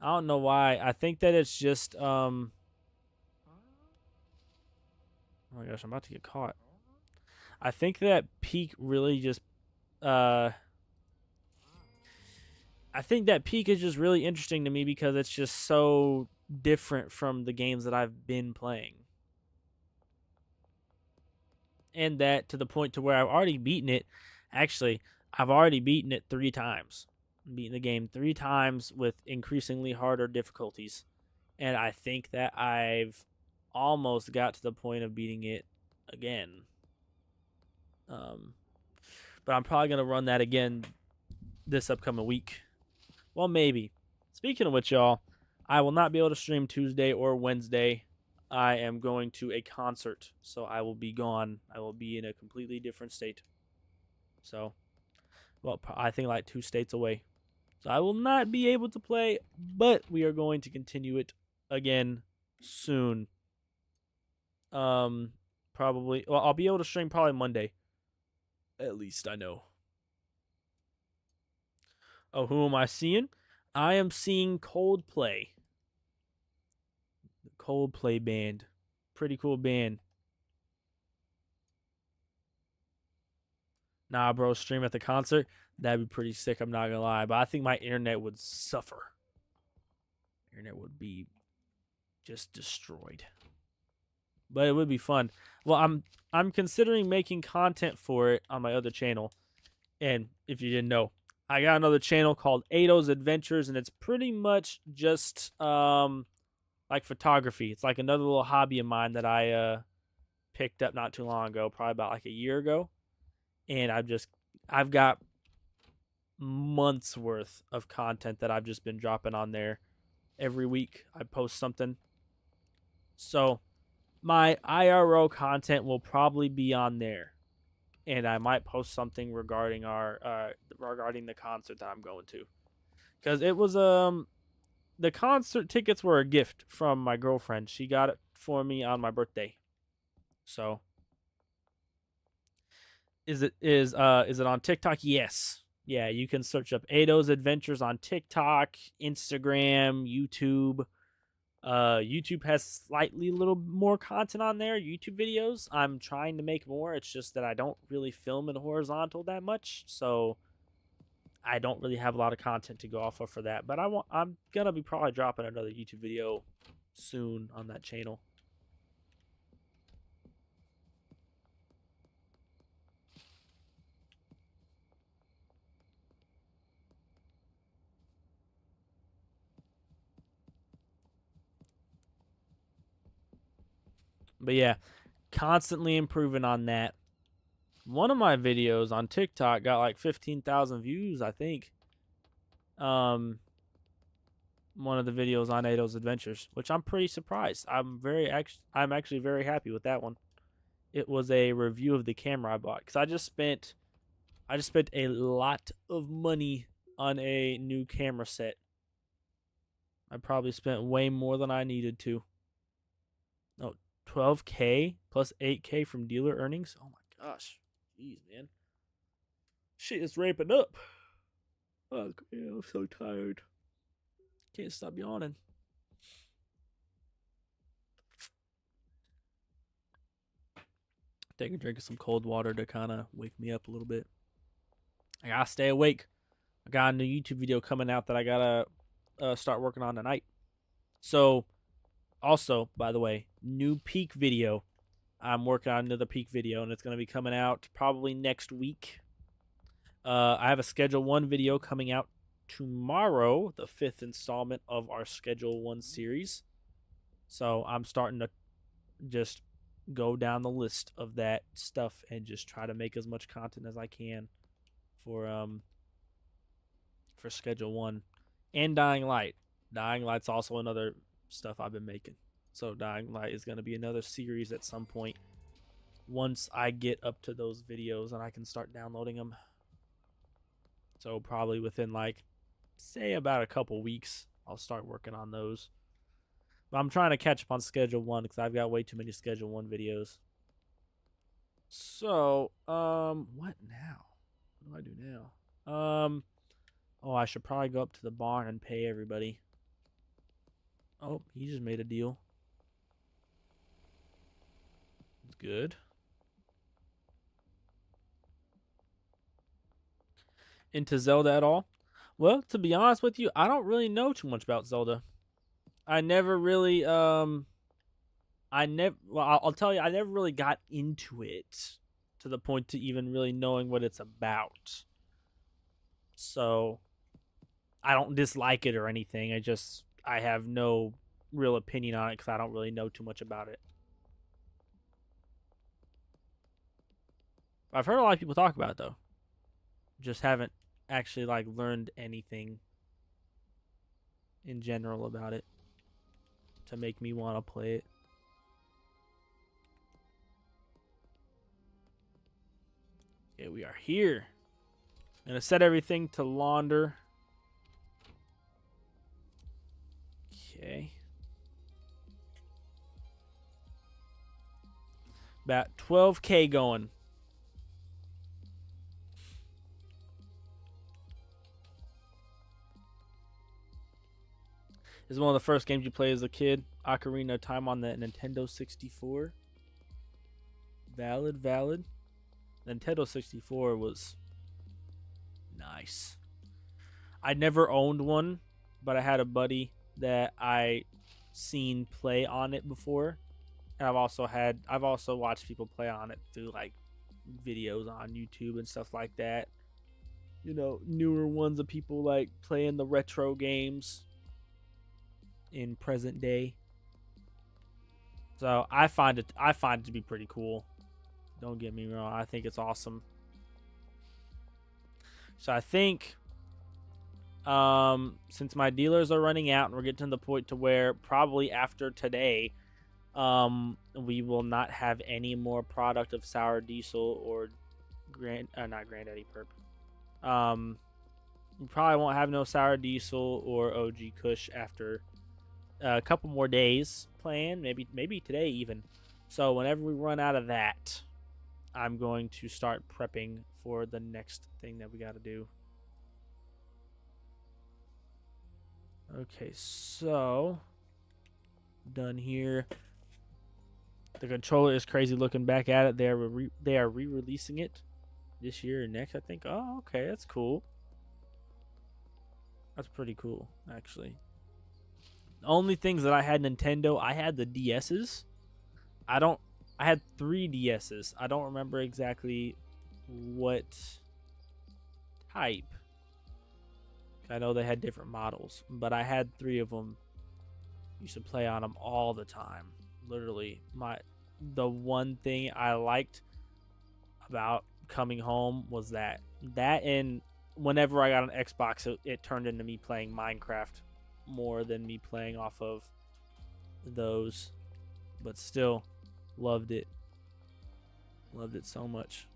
I don't know why. I think that it's just oh my gosh, I'm about to get caught. I think that Peak really just uh I think that Peak is just really interesting to me because it's just so different from the games that I've been playing. And that to the point to where I've already beaten it. Actually, I've already beaten it 3 times. Beaten the game 3 times with increasingly harder difficulties. And I think that I've almost got to the point of beating it again. But I'm probably going to run that again this upcoming week. Well, maybe. Speaking of which, y'all, I will not be able to stream Tuesday or Wednesday. I am going to a concert, so I will be gone. I will be in a completely different state. So, well, I think like 2 states away. So I will not be able to play, but we are going to continue it again soon. Probably. Well, I'll be able to stream probably Monday. At least I know. Oh, who am I seeing? I am seeing Coldplay. The Coldplay band. Pretty cool band. Nah, bro, stream at the concert. That'd be pretty sick, I'm not gonna lie. But I think my internet would suffer. Internet would be just destroyed. But it would be fun. Well, I'm considering making content for it on my other channel. And if you didn't know, I got another channel called Aido's Adventures, and it's pretty much just like photography. It's like another little hobby of mine that I picked up not too long ago, probably about like a year ago. And I've got months worth of content that I've just been dropping on there every week. I post something. So my IRO content will probably be on there, and I might post something regarding regarding the concert that I'm going to, because it was the concert tickets were a gift from my girlfriend. She got it for me on my birthday. So is it on TikTok? Yes. Yeah, you can search up Aido's Adventures on TikTok, Instagram, YouTube. YouTube has slightly little more content on there, YouTube videos. I'm trying to make more. It's just that I don't really film in horizontal that much, so I don't really have a lot of content to go off of for that. But I'm gonna be probably dropping another YouTube video soon on that channel. But yeah, constantly improving on that. One of my videos on TikTok got like 15,000 views, I think. One of the videos on Aido's Adventures, which I'm pretty surprised. I'm actually very happy with that one. It was a review of the camera I bought, because I just spent a lot of money on a new camera set. I probably spent way more than I needed to. Oh, 12K plus 8K from dealer earnings. Oh my gosh. Jeez, man. Shit is ramping up. Oh, yeah, I'm so tired. Can't stop yawning. Take a drink of some cold water to kind of wake me up a little bit. I gotta stay awake. I got a new YouTube video coming out that I gotta start working on tonight. So, also, by the way, new peak video. I'm working on another peak video, and it's gonna be coming out probably next week. I have a Schedule 1 video coming out tomorrow, the 5th installment of our Schedule 1 series. So I'm starting to just go down the list of that stuff and just try to make as much content as I can for Schedule 1 and Dying Light. Dying Light's also another stuff I've been making. So Dying Light is going to be another series at some point once I get up to those videos and I can start downloading them. So probably within like, say about a couple weeks, I'll start working on those. But I'm trying to catch up on Schedule 1 because I've got way too many Schedule 1 videos. So, what now? What do I do now? Oh, I should probably go up to the barn and pay everybody. Oh, he just made a deal. That's good. Into Zelda at all? Well, to be honest with you, I don't really know too much about Zelda. I never really well, I'll tell you, I never really got into it to the point to even really knowing what it's about. So I don't dislike it or anything. I have no real opinion on it because I don't really know too much about it. I've heard a lot of people talk about it though. Just haven't actually like learned anything in general about it to make me want to play it. Okay, we are here. I'm gonna set everything to launder. Okay. About 12K going. This is one of the first games you play as a kid. Ocarina of Time on the Nintendo 64. Valid. Nintendo 64 was nice. I never owned one, but I had a buddy that I seen play on it before. And I've also watched people play on it through like videos on YouTube and stuff like that. You know, newer ones of people like playing the retro games in present day. So I find it to be pretty cool. Don't get me wrong, I think it's awesome. So I think since my dealers are running out and we're getting to the point to where probably after today we will not have any more product of Sour Diesel or not Granddaddy Perp. We probably won't have no Sour Diesel or OG Kush after a couple more days playing, maybe today even. So whenever we run out of that, I'm going to start prepping for the next thing that we got to do. Okay, so done here. The controller is crazy looking back at it. They are re-releasing it this year or next, I think. Oh, okay, that's cool. That's pretty cool, actually. The only things that I had Nintendo, I had the DS's. I had 3 DS's. I don't remember exactly what type. I know they had different models, but I had 3 of them. Used to play on them all the time. Literally, the one thing I liked about coming home was that and whenever I got an Xbox, it turned into me playing Minecraft more than me playing off of those. But still, loved it. Loved it so much.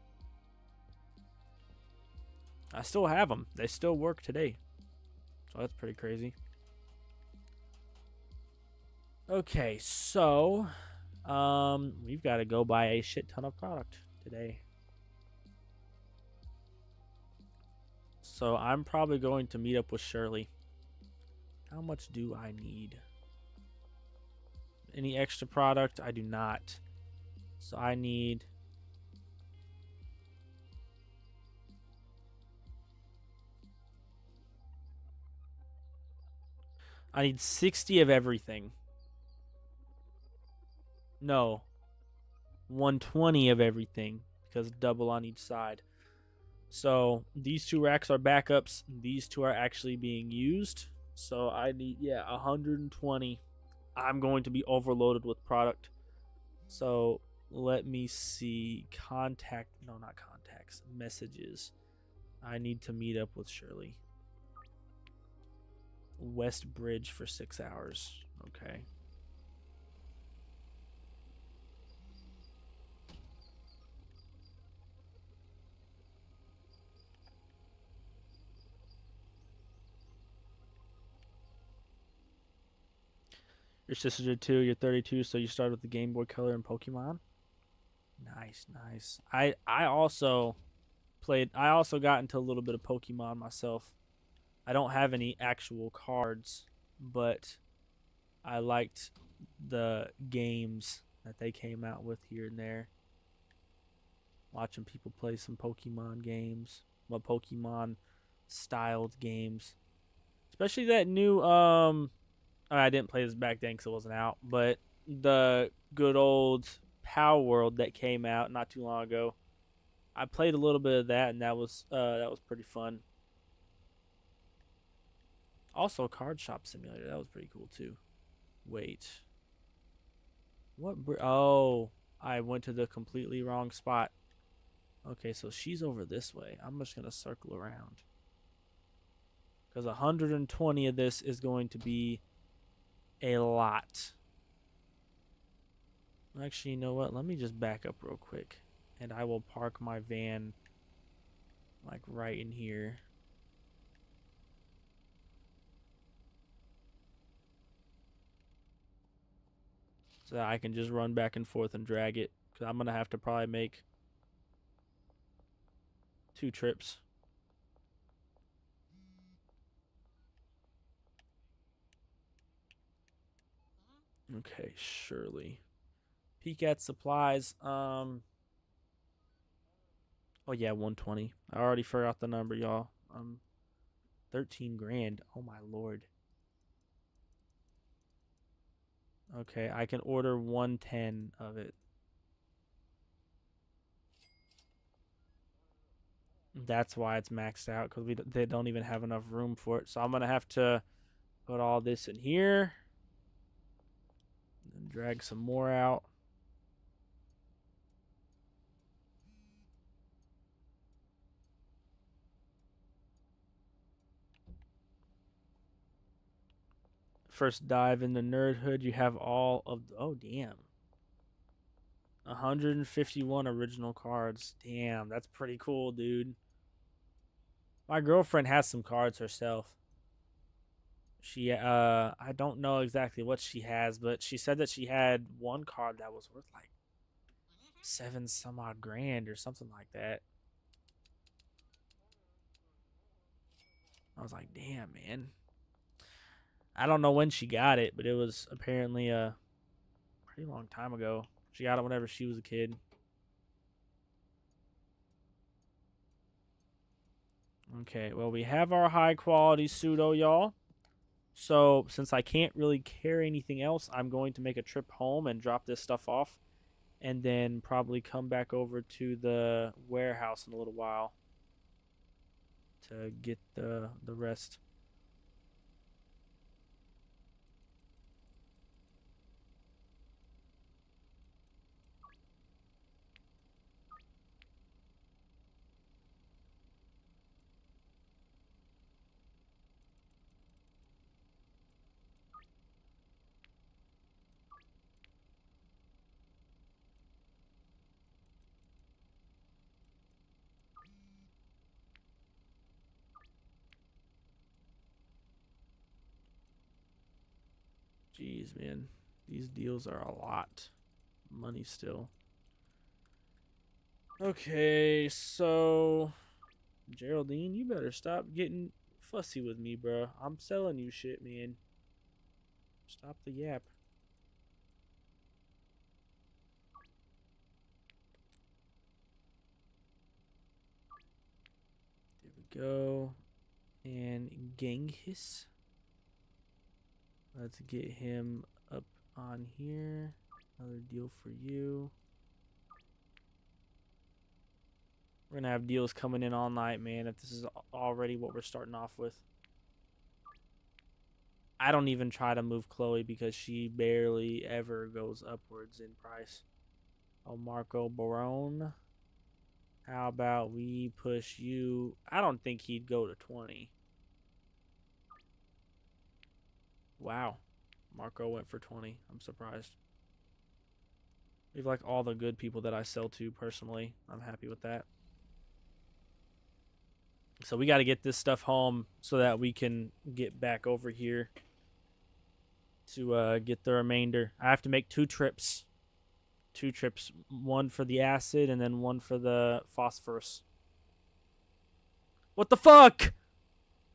I still have them. They still work today. So that's pretty crazy. Okay, so We've got to go buy a shit ton of product today. So I'm probably going to meet up with Shirley. How much do I need? Any extra product? I do not. So I need... I need 60 of everything. No. 120 of everything. Because double on each side. So these two racks are backups. These two are actually being used. So I need, 120. I'm going to be overloaded with product. So let me see. Not contacts. Messages. I need to meet up with Shirley. West Bridge for 6 hours. Okay. Your sisters are 2, you're 32, so you started with the Game Boy Color and Pokemon? Nice, nice. I also got into a little bit of Pokemon myself. I don't have any actual cards, but I liked the games that they came out with here and there. Watching people play some Pokemon games, Pokemon styled games. Especially that new I didn't play this back then because it wasn't out, but the good old Power World that came out not too long ago. I played a little bit of that, and that was pretty fun. Also, Card Shop Simulator, that was pretty cool too. Wait, what? Oh, I went to the completely wrong spot. Okay, so she's over this way. I'm just gonna circle around because 120 of this is going to be a lot. Actually, you know what? Let me just back up real quick, and I will park my van like right in here. So that I can just run back and forth and drag it, because I'm going to have to probably make 2 trips. Okay, Shirley. Peek at supplies. Oh yeah, 120. I already forgot the number, y'all. 13 grand. Oh my lord. Okay, I can order 110 of it. That's why it's maxed out, because they don't even have enough room for it. So I'm gonna have to put all this in here and drag some more out. First dive into nerdhood, you have all of oh damn, 151 original cards. Damn, that's pretty cool, dude. My girlfriend has some cards herself. She I don't know exactly what she has, but she said that she had one card that was worth like 7 some odd grand or something like that. I was like, damn, man. I don't know when she got it, but it was apparently a pretty long time ago. She got it whenever she was a kid. Okay, well, we have our high quality pseudo, y'all. So, since I can't really carry anything else, I'm going to make a trip home and drop this stuff off, and then probably come back over to the warehouse in a little while to get the rest. Jeez, man. These deals are a lot. money still. Okay, so Geraldine, you better stop getting fussy with me, bro. I'm selling you shit, man. Stop the yap. There we go. And Genghis. Let's get him up on here. Another deal for you. We're gonna have deals coming in all night, man, if this is already what we're starting off with. I don't even try to move Chloe because she barely ever goes upwards in price. Oh, Marco Barone. How about we push you? I don't think he'd go to 20. Wow. Marco went for 20. I'm surprised. We've like all the good people that I sell to personally. I'm happy with that. So we got to get this stuff home so that we can get back over here to get the remainder. I have to make 2 trips. 2 trips. One for the acid and then one for the phosphorus. What the fuck?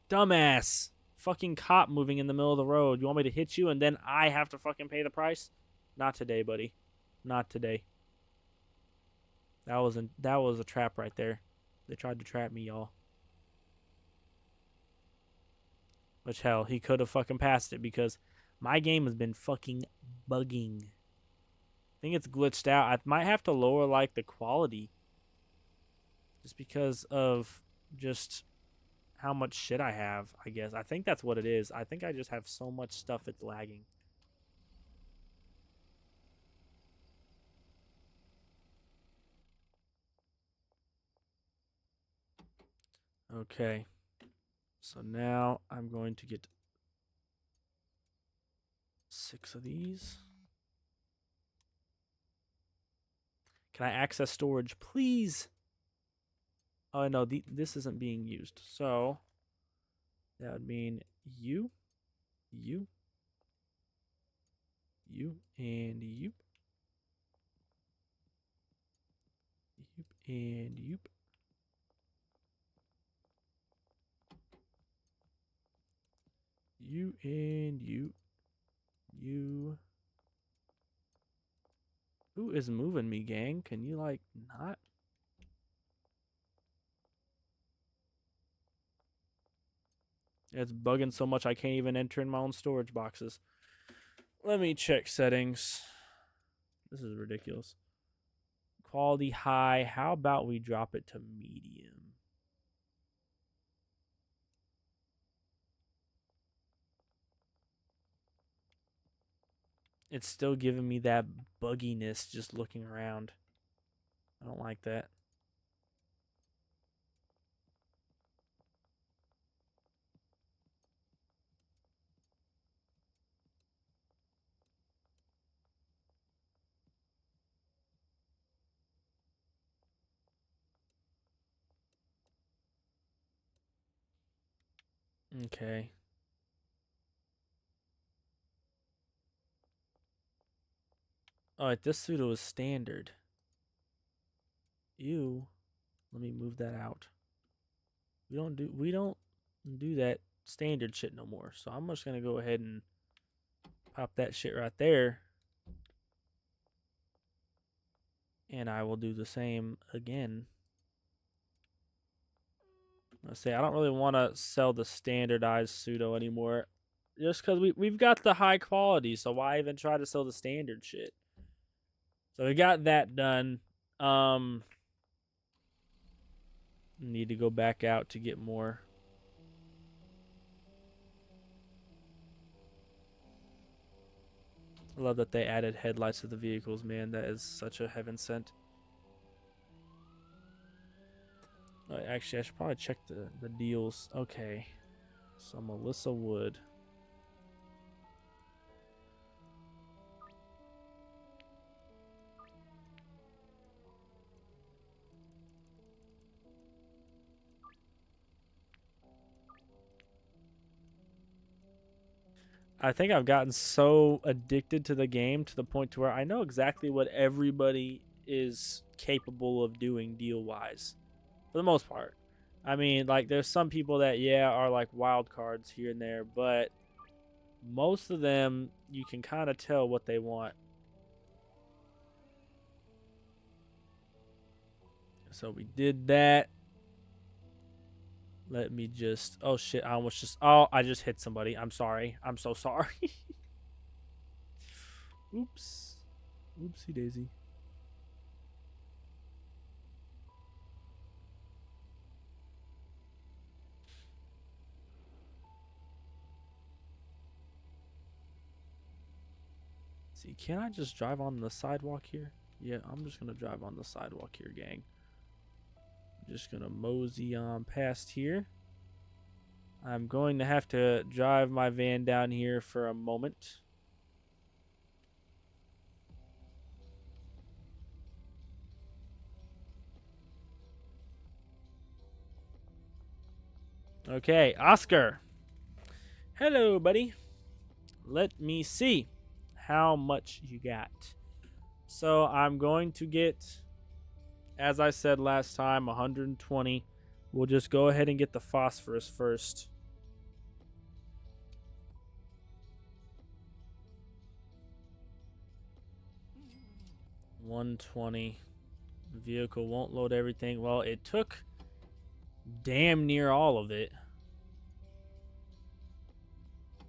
Dumbass. Fucking cop moving in the middle of the road. You want me to hit you and then I have to fucking pay the price? Not today, buddy. Not today. That was a trap right there. They tried to trap me, y'all. Which, hell, he could have fucking passed it because my game has been fucking bugging. I think it's glitched out. I might have to lower, like, the quality. Just because of just how much shit I have, I guess. I think that's what it is. I think I just have so much stuff it's lagging. Okay. So now I'm going to get 6 of these. Can I access storage, please? Oh, no, this isn't being used. So that would mean you, and you, and you, and you. You and you. You. Who is moving me, gang? Can you, like, not? It's bugging so much I can't even enter in my own storage boxes. Let me check settings. This is ridiculous. Quality high. How about we drop it to medium? It's still giving me that bugginess just looking around. I don't like that. Okay. Alright, this pseudo is standard. Ew. Let me move that out. We don't do that standard shit no more. So I'm just gonna go ahead and pop that shit right there. And I will do the same again. Let's say I don't really want to sell the standardized pseudo anymore. Just because we've got the high quality, so why even try to sell the standard shit? So we got that done. Need to go back out to get more. I love that they added headlights to the vehicles, man. That is such a heaven sent. Actually, I should probably check the deals. Okay. So Melissa Wood. I think I've gotten so addicted to the game to the point to where I know exactly what everybody is capable of doing deal wise, for the most part. I mean, like, there's some people that, yeah, are like wild cards here and there, but most of them, you can kind of tell what they want. So we did that. Let me just, oh shit, I just hit somebody. I'm sorry. I'm so sorry. Oops. Oopsie daisy. See, can I just drive on the sidewalk here? Yeah, I'm just gonna drive on the sidewalk here, gang. I'm just gonna mosey on past here. I'm going to have to drive my van down here for a moment. Okay, Oscar. Hello, buddy. Let me see how much you got. So I'm going to get, as I said last time, 120. We'll just go ahead and get the phosphorus first. $120. Vehicle won't load everything. Well, it took damn near all of it.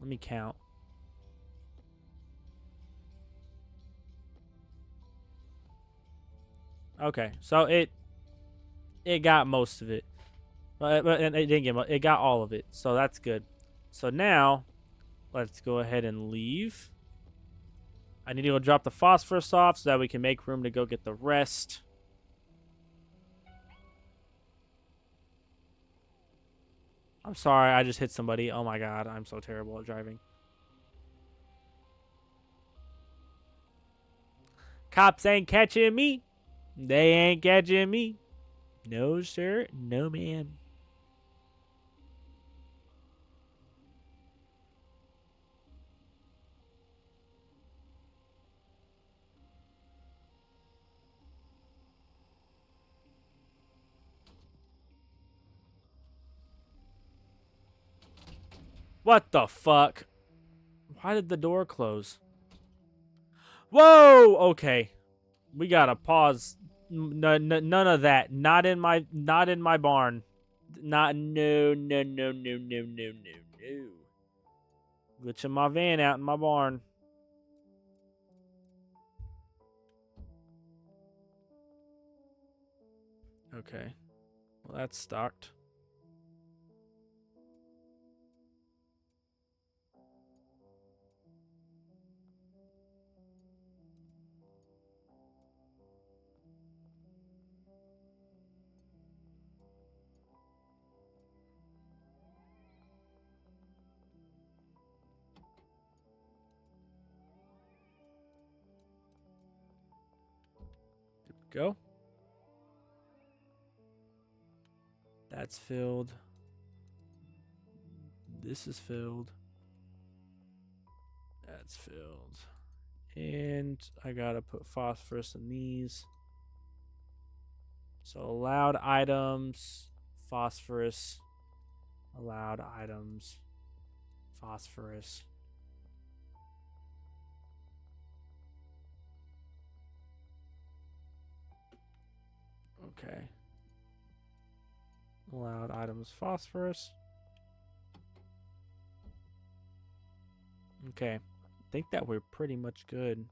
Let me count. Okay, so it got most of it, but it didn't get it got all of it, so that's good. So now let's go ahead and leave. I need to go drop the phosphorus off so that we can make room to go get the rest. I'm sorry, I just hit somebody. Oh my god, I'm so terrible at driving. Cops ain't catching me. They ain't catching me. No, sir. No, ma'am. What the fuck? Why did the door close? Whoa! Okay. We gotta pause. None of that. Not in my barn. No. Glitching my van out in my barn. Okay. Well, that's stocked. Go. That's filled. This is filled. That's filled. And I gotta put phosphorus in these. So allowed items, phosphorus, allowed items, phosphorus. Okay. Allowed items, phosphorus. Okay. I think that we're pretty much good.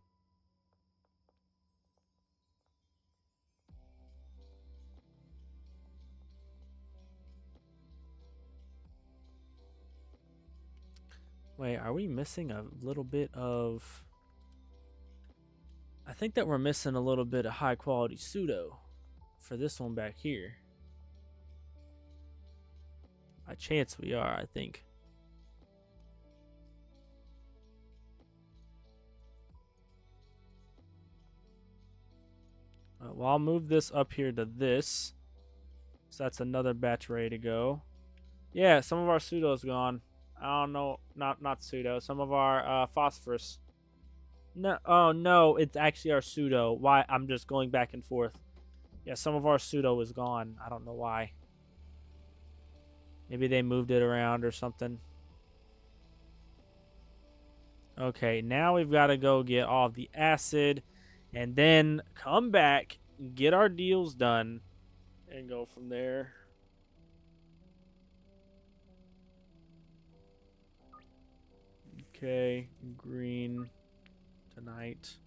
Wait, are we missing a little bit of... I think that we're missing a little bit of high quality pseudo for this one back here. By chance we are, I think. Well, I'll move this up here to this. So that's another batch ready to go. Yeah, some of our pseudo's gone. I don't know. Not pseudo. Some of our phosphorus. No. Oh no, it's actually our pseudo. Why? I'm just going back and forth. Yeah, some of our pseudo is gone. I don't know why. Maybe they moved it around or something. Okay, now we've got to go get all of the acid and then come back, get our deals done, and go from there. Okay, green tonight.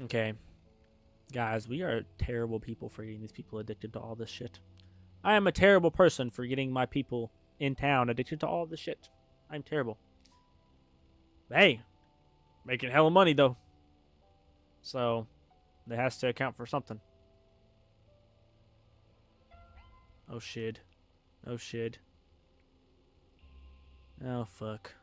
Okay. Guys, we are terrible people for getting these people addicted to all this shit. I am a terrible person for getting my people in town addicted to all this shit. I'm terrible. Hey, making hella money though. So, it has to account for something. Oh shit. Oh shit. Oh fuck.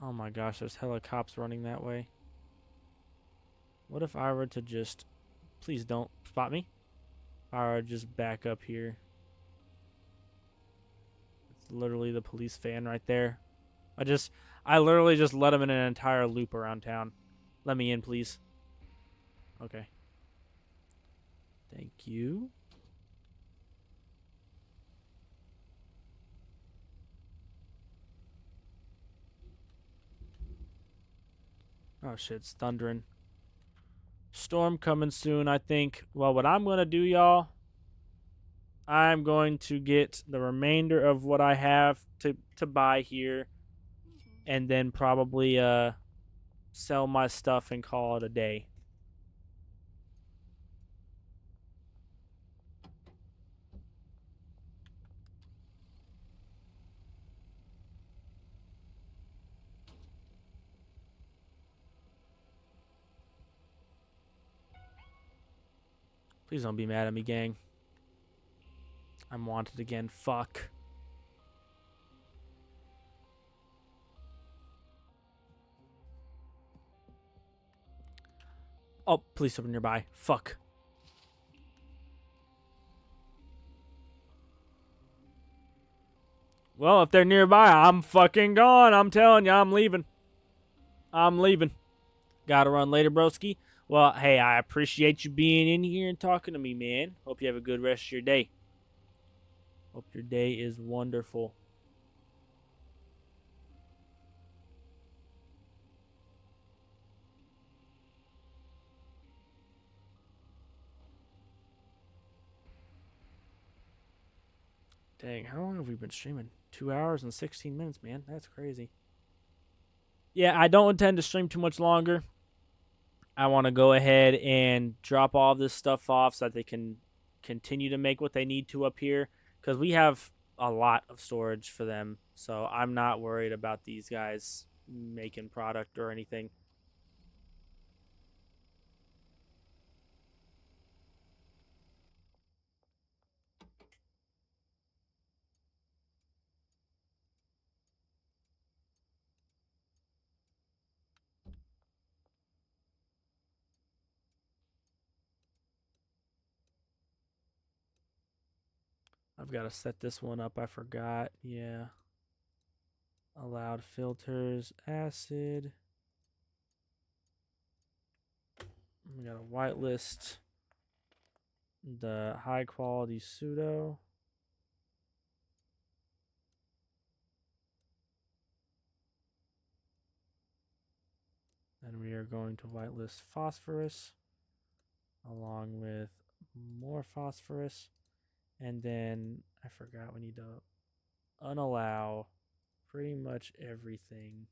Oh my gosh, there's hella cops running that way. What if I were to just... Please don't spot me. If I were to just back up here. It's literally the police van right there. I literally just let him in an entire loop around town. Let me in, please. Okay. Thank you. Oh shit, it's thundering. Storm coming soon, I think. Well, what I'm going to do, y'all, I'm going to get the remainder of what I have to buy here. And then probably sell my stuff and call it a day. Please don't be mad at me, gang. I'm wanted again. Fuck. Oh, police are nearby. Fuck. Well, if they're nearby, I'm fucking gone. I'm telling you, I'm leaving. I'm leaving. Gotta run later, broski. Well, hey, I appreciate you being in here and talking to me, man. Hope you have a good rest of your day. Hope your day is wonderful. Dang, how long have we been streaming? 2 hours and 16 minutes, man. That's crazy. Yeah, I don't intend to stream too much longer. I want to go ahead and drop all this stuff off so that they can continue to make what they need to up here. Because we have a lot of storage for them. So I'm not worried about these guys making product or anything. I've got to set this one up. I forgot. Yeah. Allowed filters, acid. We got a whitelist. The high quality pseudo. Then we are going to whitelist phosphorus along with more phosphorus. And then I forgot we need to unallow pretty much everything.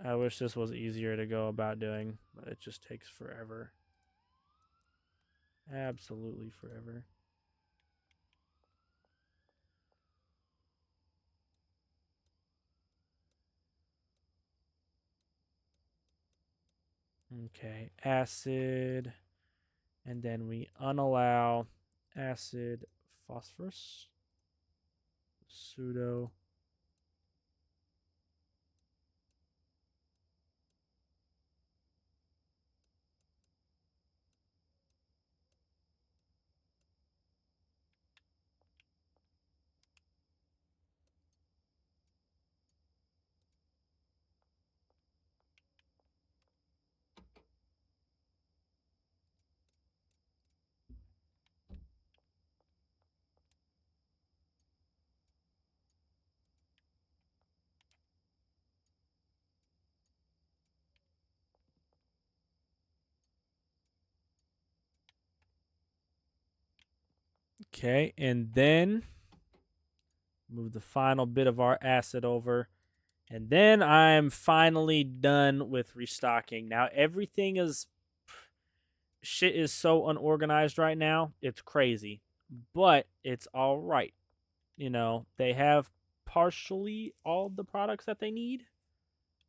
I wish this was easier to go about doing, but it just takes forever. Absolutely forever. Okay, acid, and then we unallow acid phosphorus, pseudo. Okay, and then move the final bit of our acid over. And then I'm finally done with restocking. Now everything is shit is so unorganized right now. It's crazy. But it's all right. You know, they have partially all the products that they need.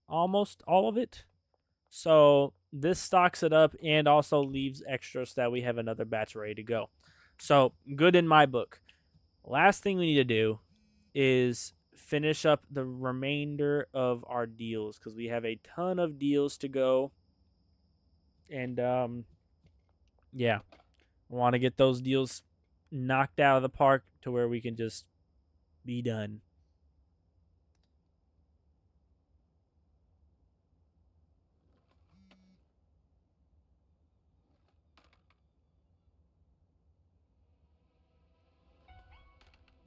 Almost all of it. So this stocks it up and also leaves extra so that we have another batch ready to go. So good in my book. Last thing we need to do is finish up the remainder of our deals because we have a ton of deals to go. And yeah, I want to get those deals knocked out of the park to where we can just be done.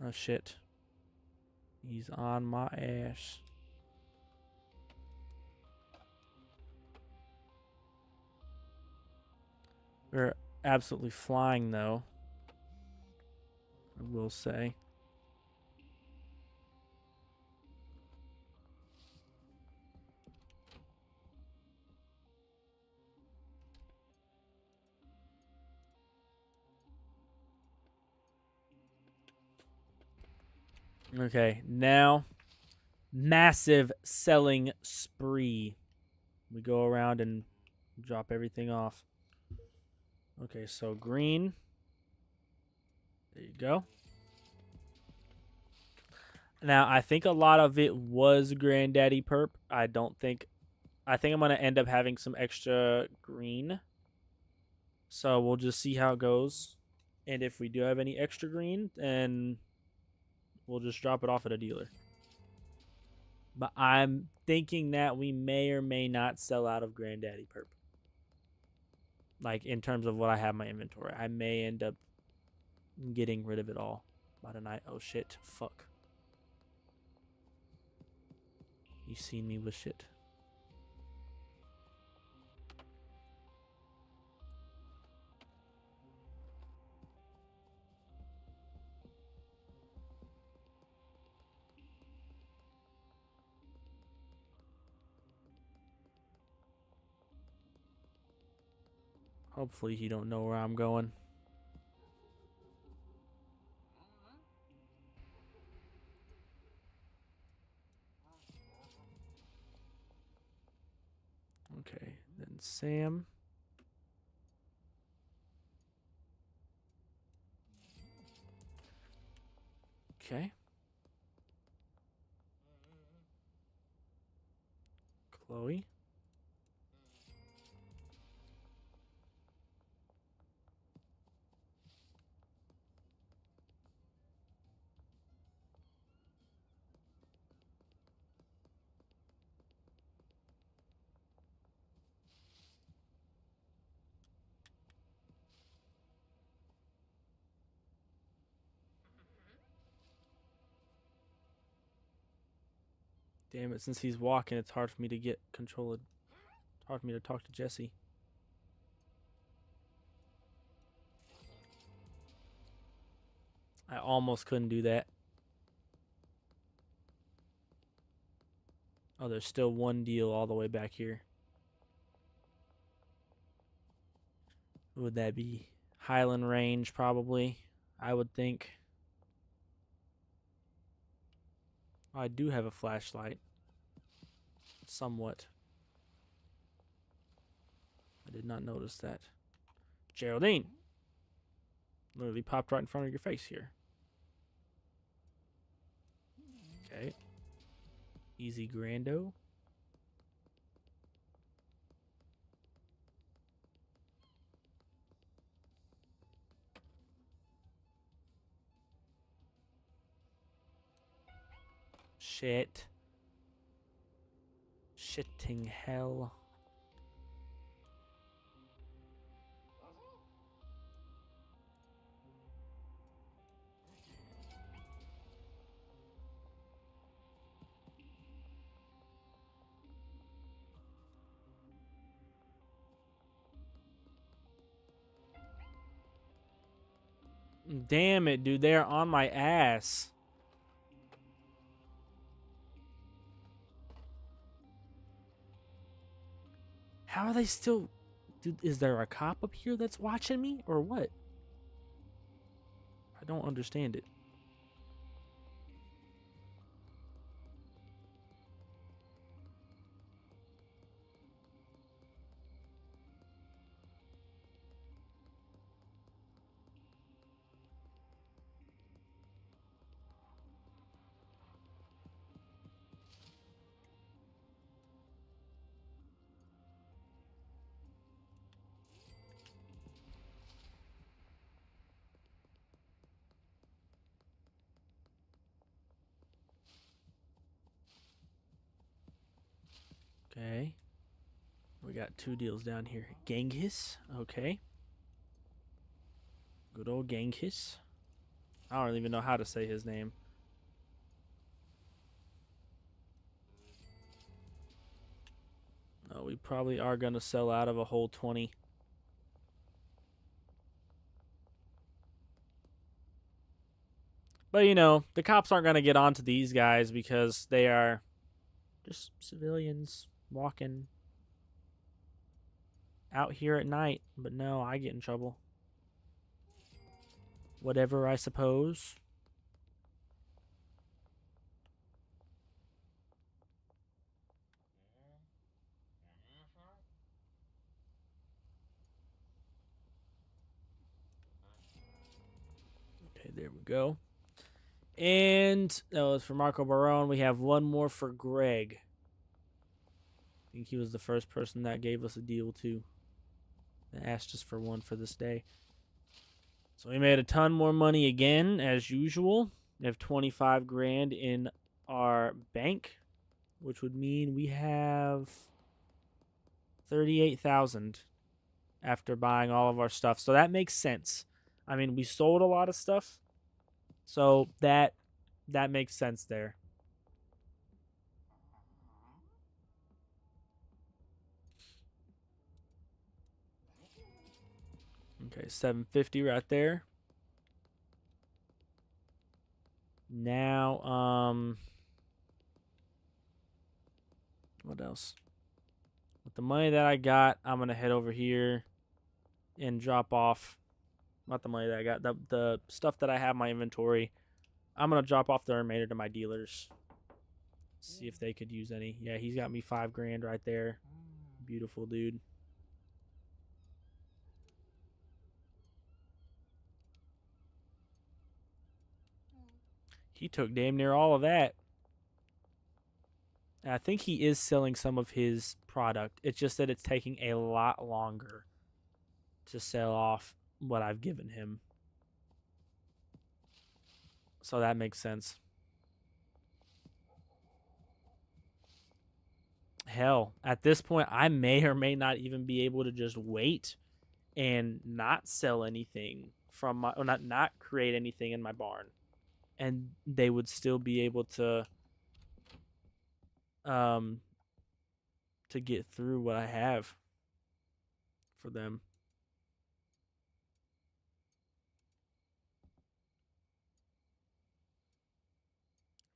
Oh shit. He's on my ass. We're absolutely flying though, I will say. Okay, now massive selling spree. We go around and drop everything off. Okay, so green. There you go. Now, I think a lot of it was Granddaddy Perp. I think I'm going to end up having some extra green. So we'll just see how it goes. And if we do have any extra green, then we'll just drop it off at a dealer. But I'm thinking that we may or may not sell out of Granddaddy Perp. Like, in terms of what I have in my inventory. I may end up getting rid of it all by tonight. Oh, shit. Fuck. You seen me with shit. Hopefully he don't know where I'm going. Okay, then Sam. Okay. Chloe. Damn it, since he's walking, it's hard for me to get control of. It's hard for me to talk to Jesse. I almost couldn't do that. Oh, there's still one deal all the way back here. What would that be? Highland Range, probably, I would think. I do have a flashlight. Somewhat. I did not notice that. Geraldine! Literally popped right in front of your face here. Okay. Easy Grando. Shit. Shitting hell. Damn it, dude. They're on my ass. How are they still... Dude, is there a cop up here that's watching me? Or what? I don't understand it. Okay. We got 2 deals down here. Genghis. Okay. Good old Genghis. I don't even know how to say his name. Oh, we probably are going to sell out of a whole 20. But, you know, the cops aren't going to get onto these guys because they are just civilians walking out here at night. But no, I get in trouble. Whatever, I suppose. Okay, there we go. And that was for Marco Barone. We have one more for Greg. I think he was the first person that gave us a deal, too. That asked us for one for this day. So we made a ton more money again, as usual. We have 25 grand in our bank, which would mean we have 38,000 after buying all of our stuff. So that makes sense. I mean, we sold a lot of stuff. So that makes sense there. Okay, 750 right there. Now, what else? With the money that I got, I'm going to head over here and drop off, not the money that I got, the stuff that I have in my inventory. I'm going to drop off the remainder to my dealers. See if they could use any. Yeah, he's got me 5 grand right there. Beautiful dude. He took damn near all of that. And I think he is selling some of his product. It's just that it's taking a lot longer to sell off what I've given him. So that makes sense. Hell, at this point, I may or may not even be able to just wait and not sell anything from my, or not create anything in my barn, and they would still be able to get through what I have for them.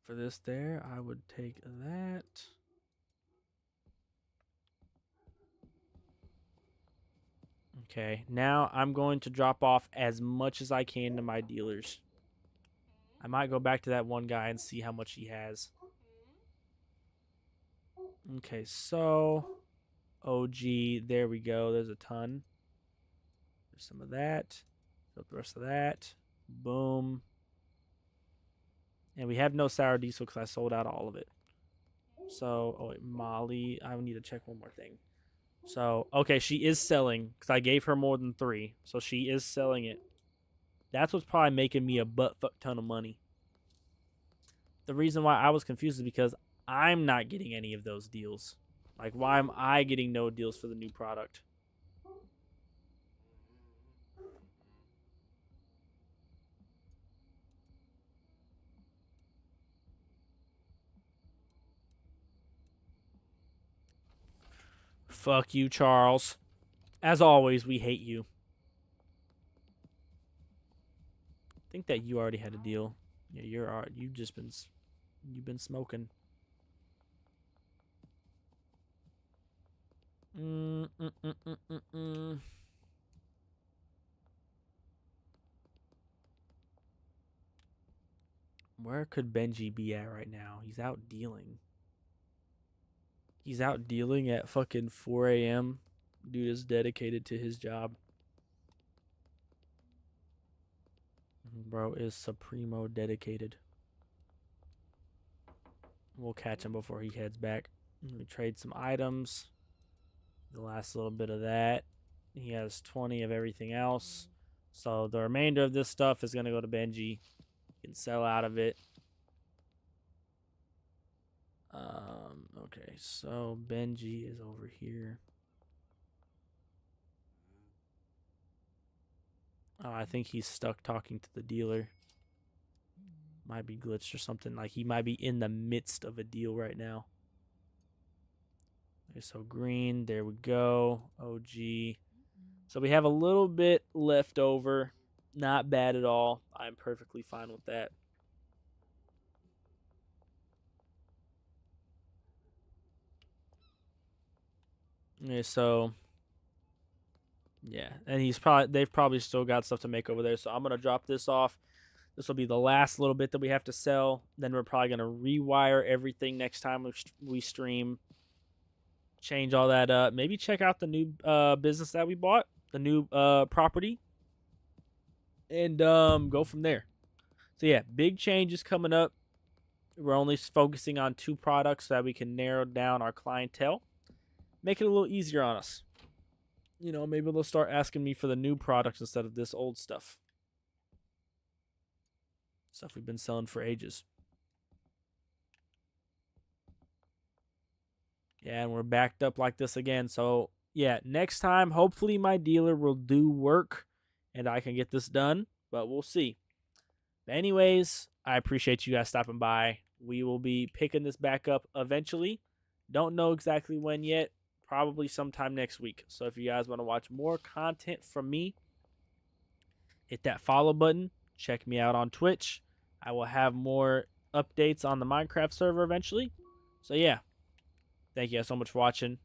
For this there, I would take that. Okay, now I'm going to drop off as much as I can to my dealers. I might go back to that one guy and see how much he has. Okay, so OG, there we go. There's a ton. There's some of that. Fill the rest of that. Boom. And we have no sour diesel because I sold out all of it. So, oh wait, Molly. I need to check one more thing. So, okay, she is selling because I gave her more than 3. So she is selling it. That's what's probably making me a butt fuck ton of money. The reason why I was confused is because I'm not getting any of those deals. Like, why am I getting no deals for the new product? Fuck you, Charles. As always, we hate you. I think that you already had a deal. Yeah, you've been smoking. Mm, mm, mm, mm, mm, mm. Where could Benji be at right now? He's out dealing. He's out dealing at fucking 4 a.m. Dude is dedicated to his job. Bro is supremo dedicated. We'll catch him before he heads back. We trade some items. The last little bit of that. He has 20 of everything else. So the remainder of this stuff is going to go to Benji. He can sell out of it. Okay, so Benji is over here. Oh, I think he's stuck talking to the dealer. Might be glitched or something. Like, he might be in the midst of a deal right now. Okay, so green, there we go. OG. So we have a little bit left over. Not bad at all. I'm perfectly fine with that. Okay, so yeah, and they've probably still got stuff to make over there. So I'm gonna drop this off. This will be the last little bit that we have to sell. Then we're probably gonna rewire everything next time we stream. Change all that up. Maybe check out the new business that we bought, the new property, and go from there. So yeah, big changes coming up. We're only focusing on 2 products so that we can narrow down our clientele, make it a little easier on us. You know, maybe they'll start asking me for the new products instead of this old stuff. Stuff we've been selling for ages. Yeah, and we're backed up like this again. So, yeah, next time, hopefully my dealer will do work and I can get this done, but we'll see. But anyways, I appreciate you guys stopping by. We will be picking this back up eventually. Don't know exactly when yet. Probably sometime next week. So if you guys want to watch more content from me, hit that follow button. Check me out on Twitch. I will have more updates on the Minecraft server eventually. So yeah, thank you guys so much for watching.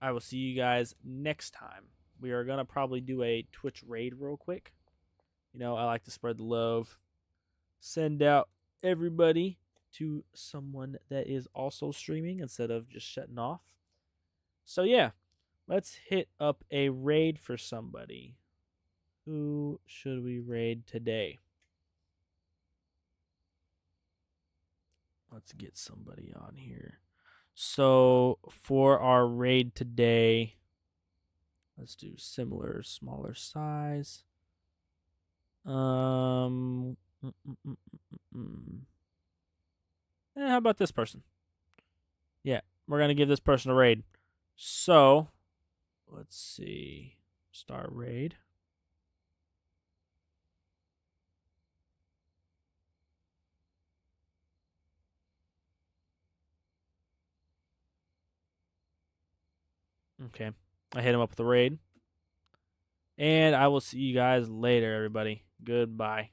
I will see you guys next time. We are going to probably do a Twitch raid real quick. You know, I like to spread the love. Send out everybody to someone that is also streaming instead of just shutting off. So yeah, let's hit up a raid for somebody. Who should we raid today? Let's get somebody on here. So for our raid today, let's do similar, smaller size. How about this person? Yeah, we're gonna give this person a raid. So let's see. Start raid. Okay. I hit him up with the raid. And I will see you guys later, everybody. Goodbye.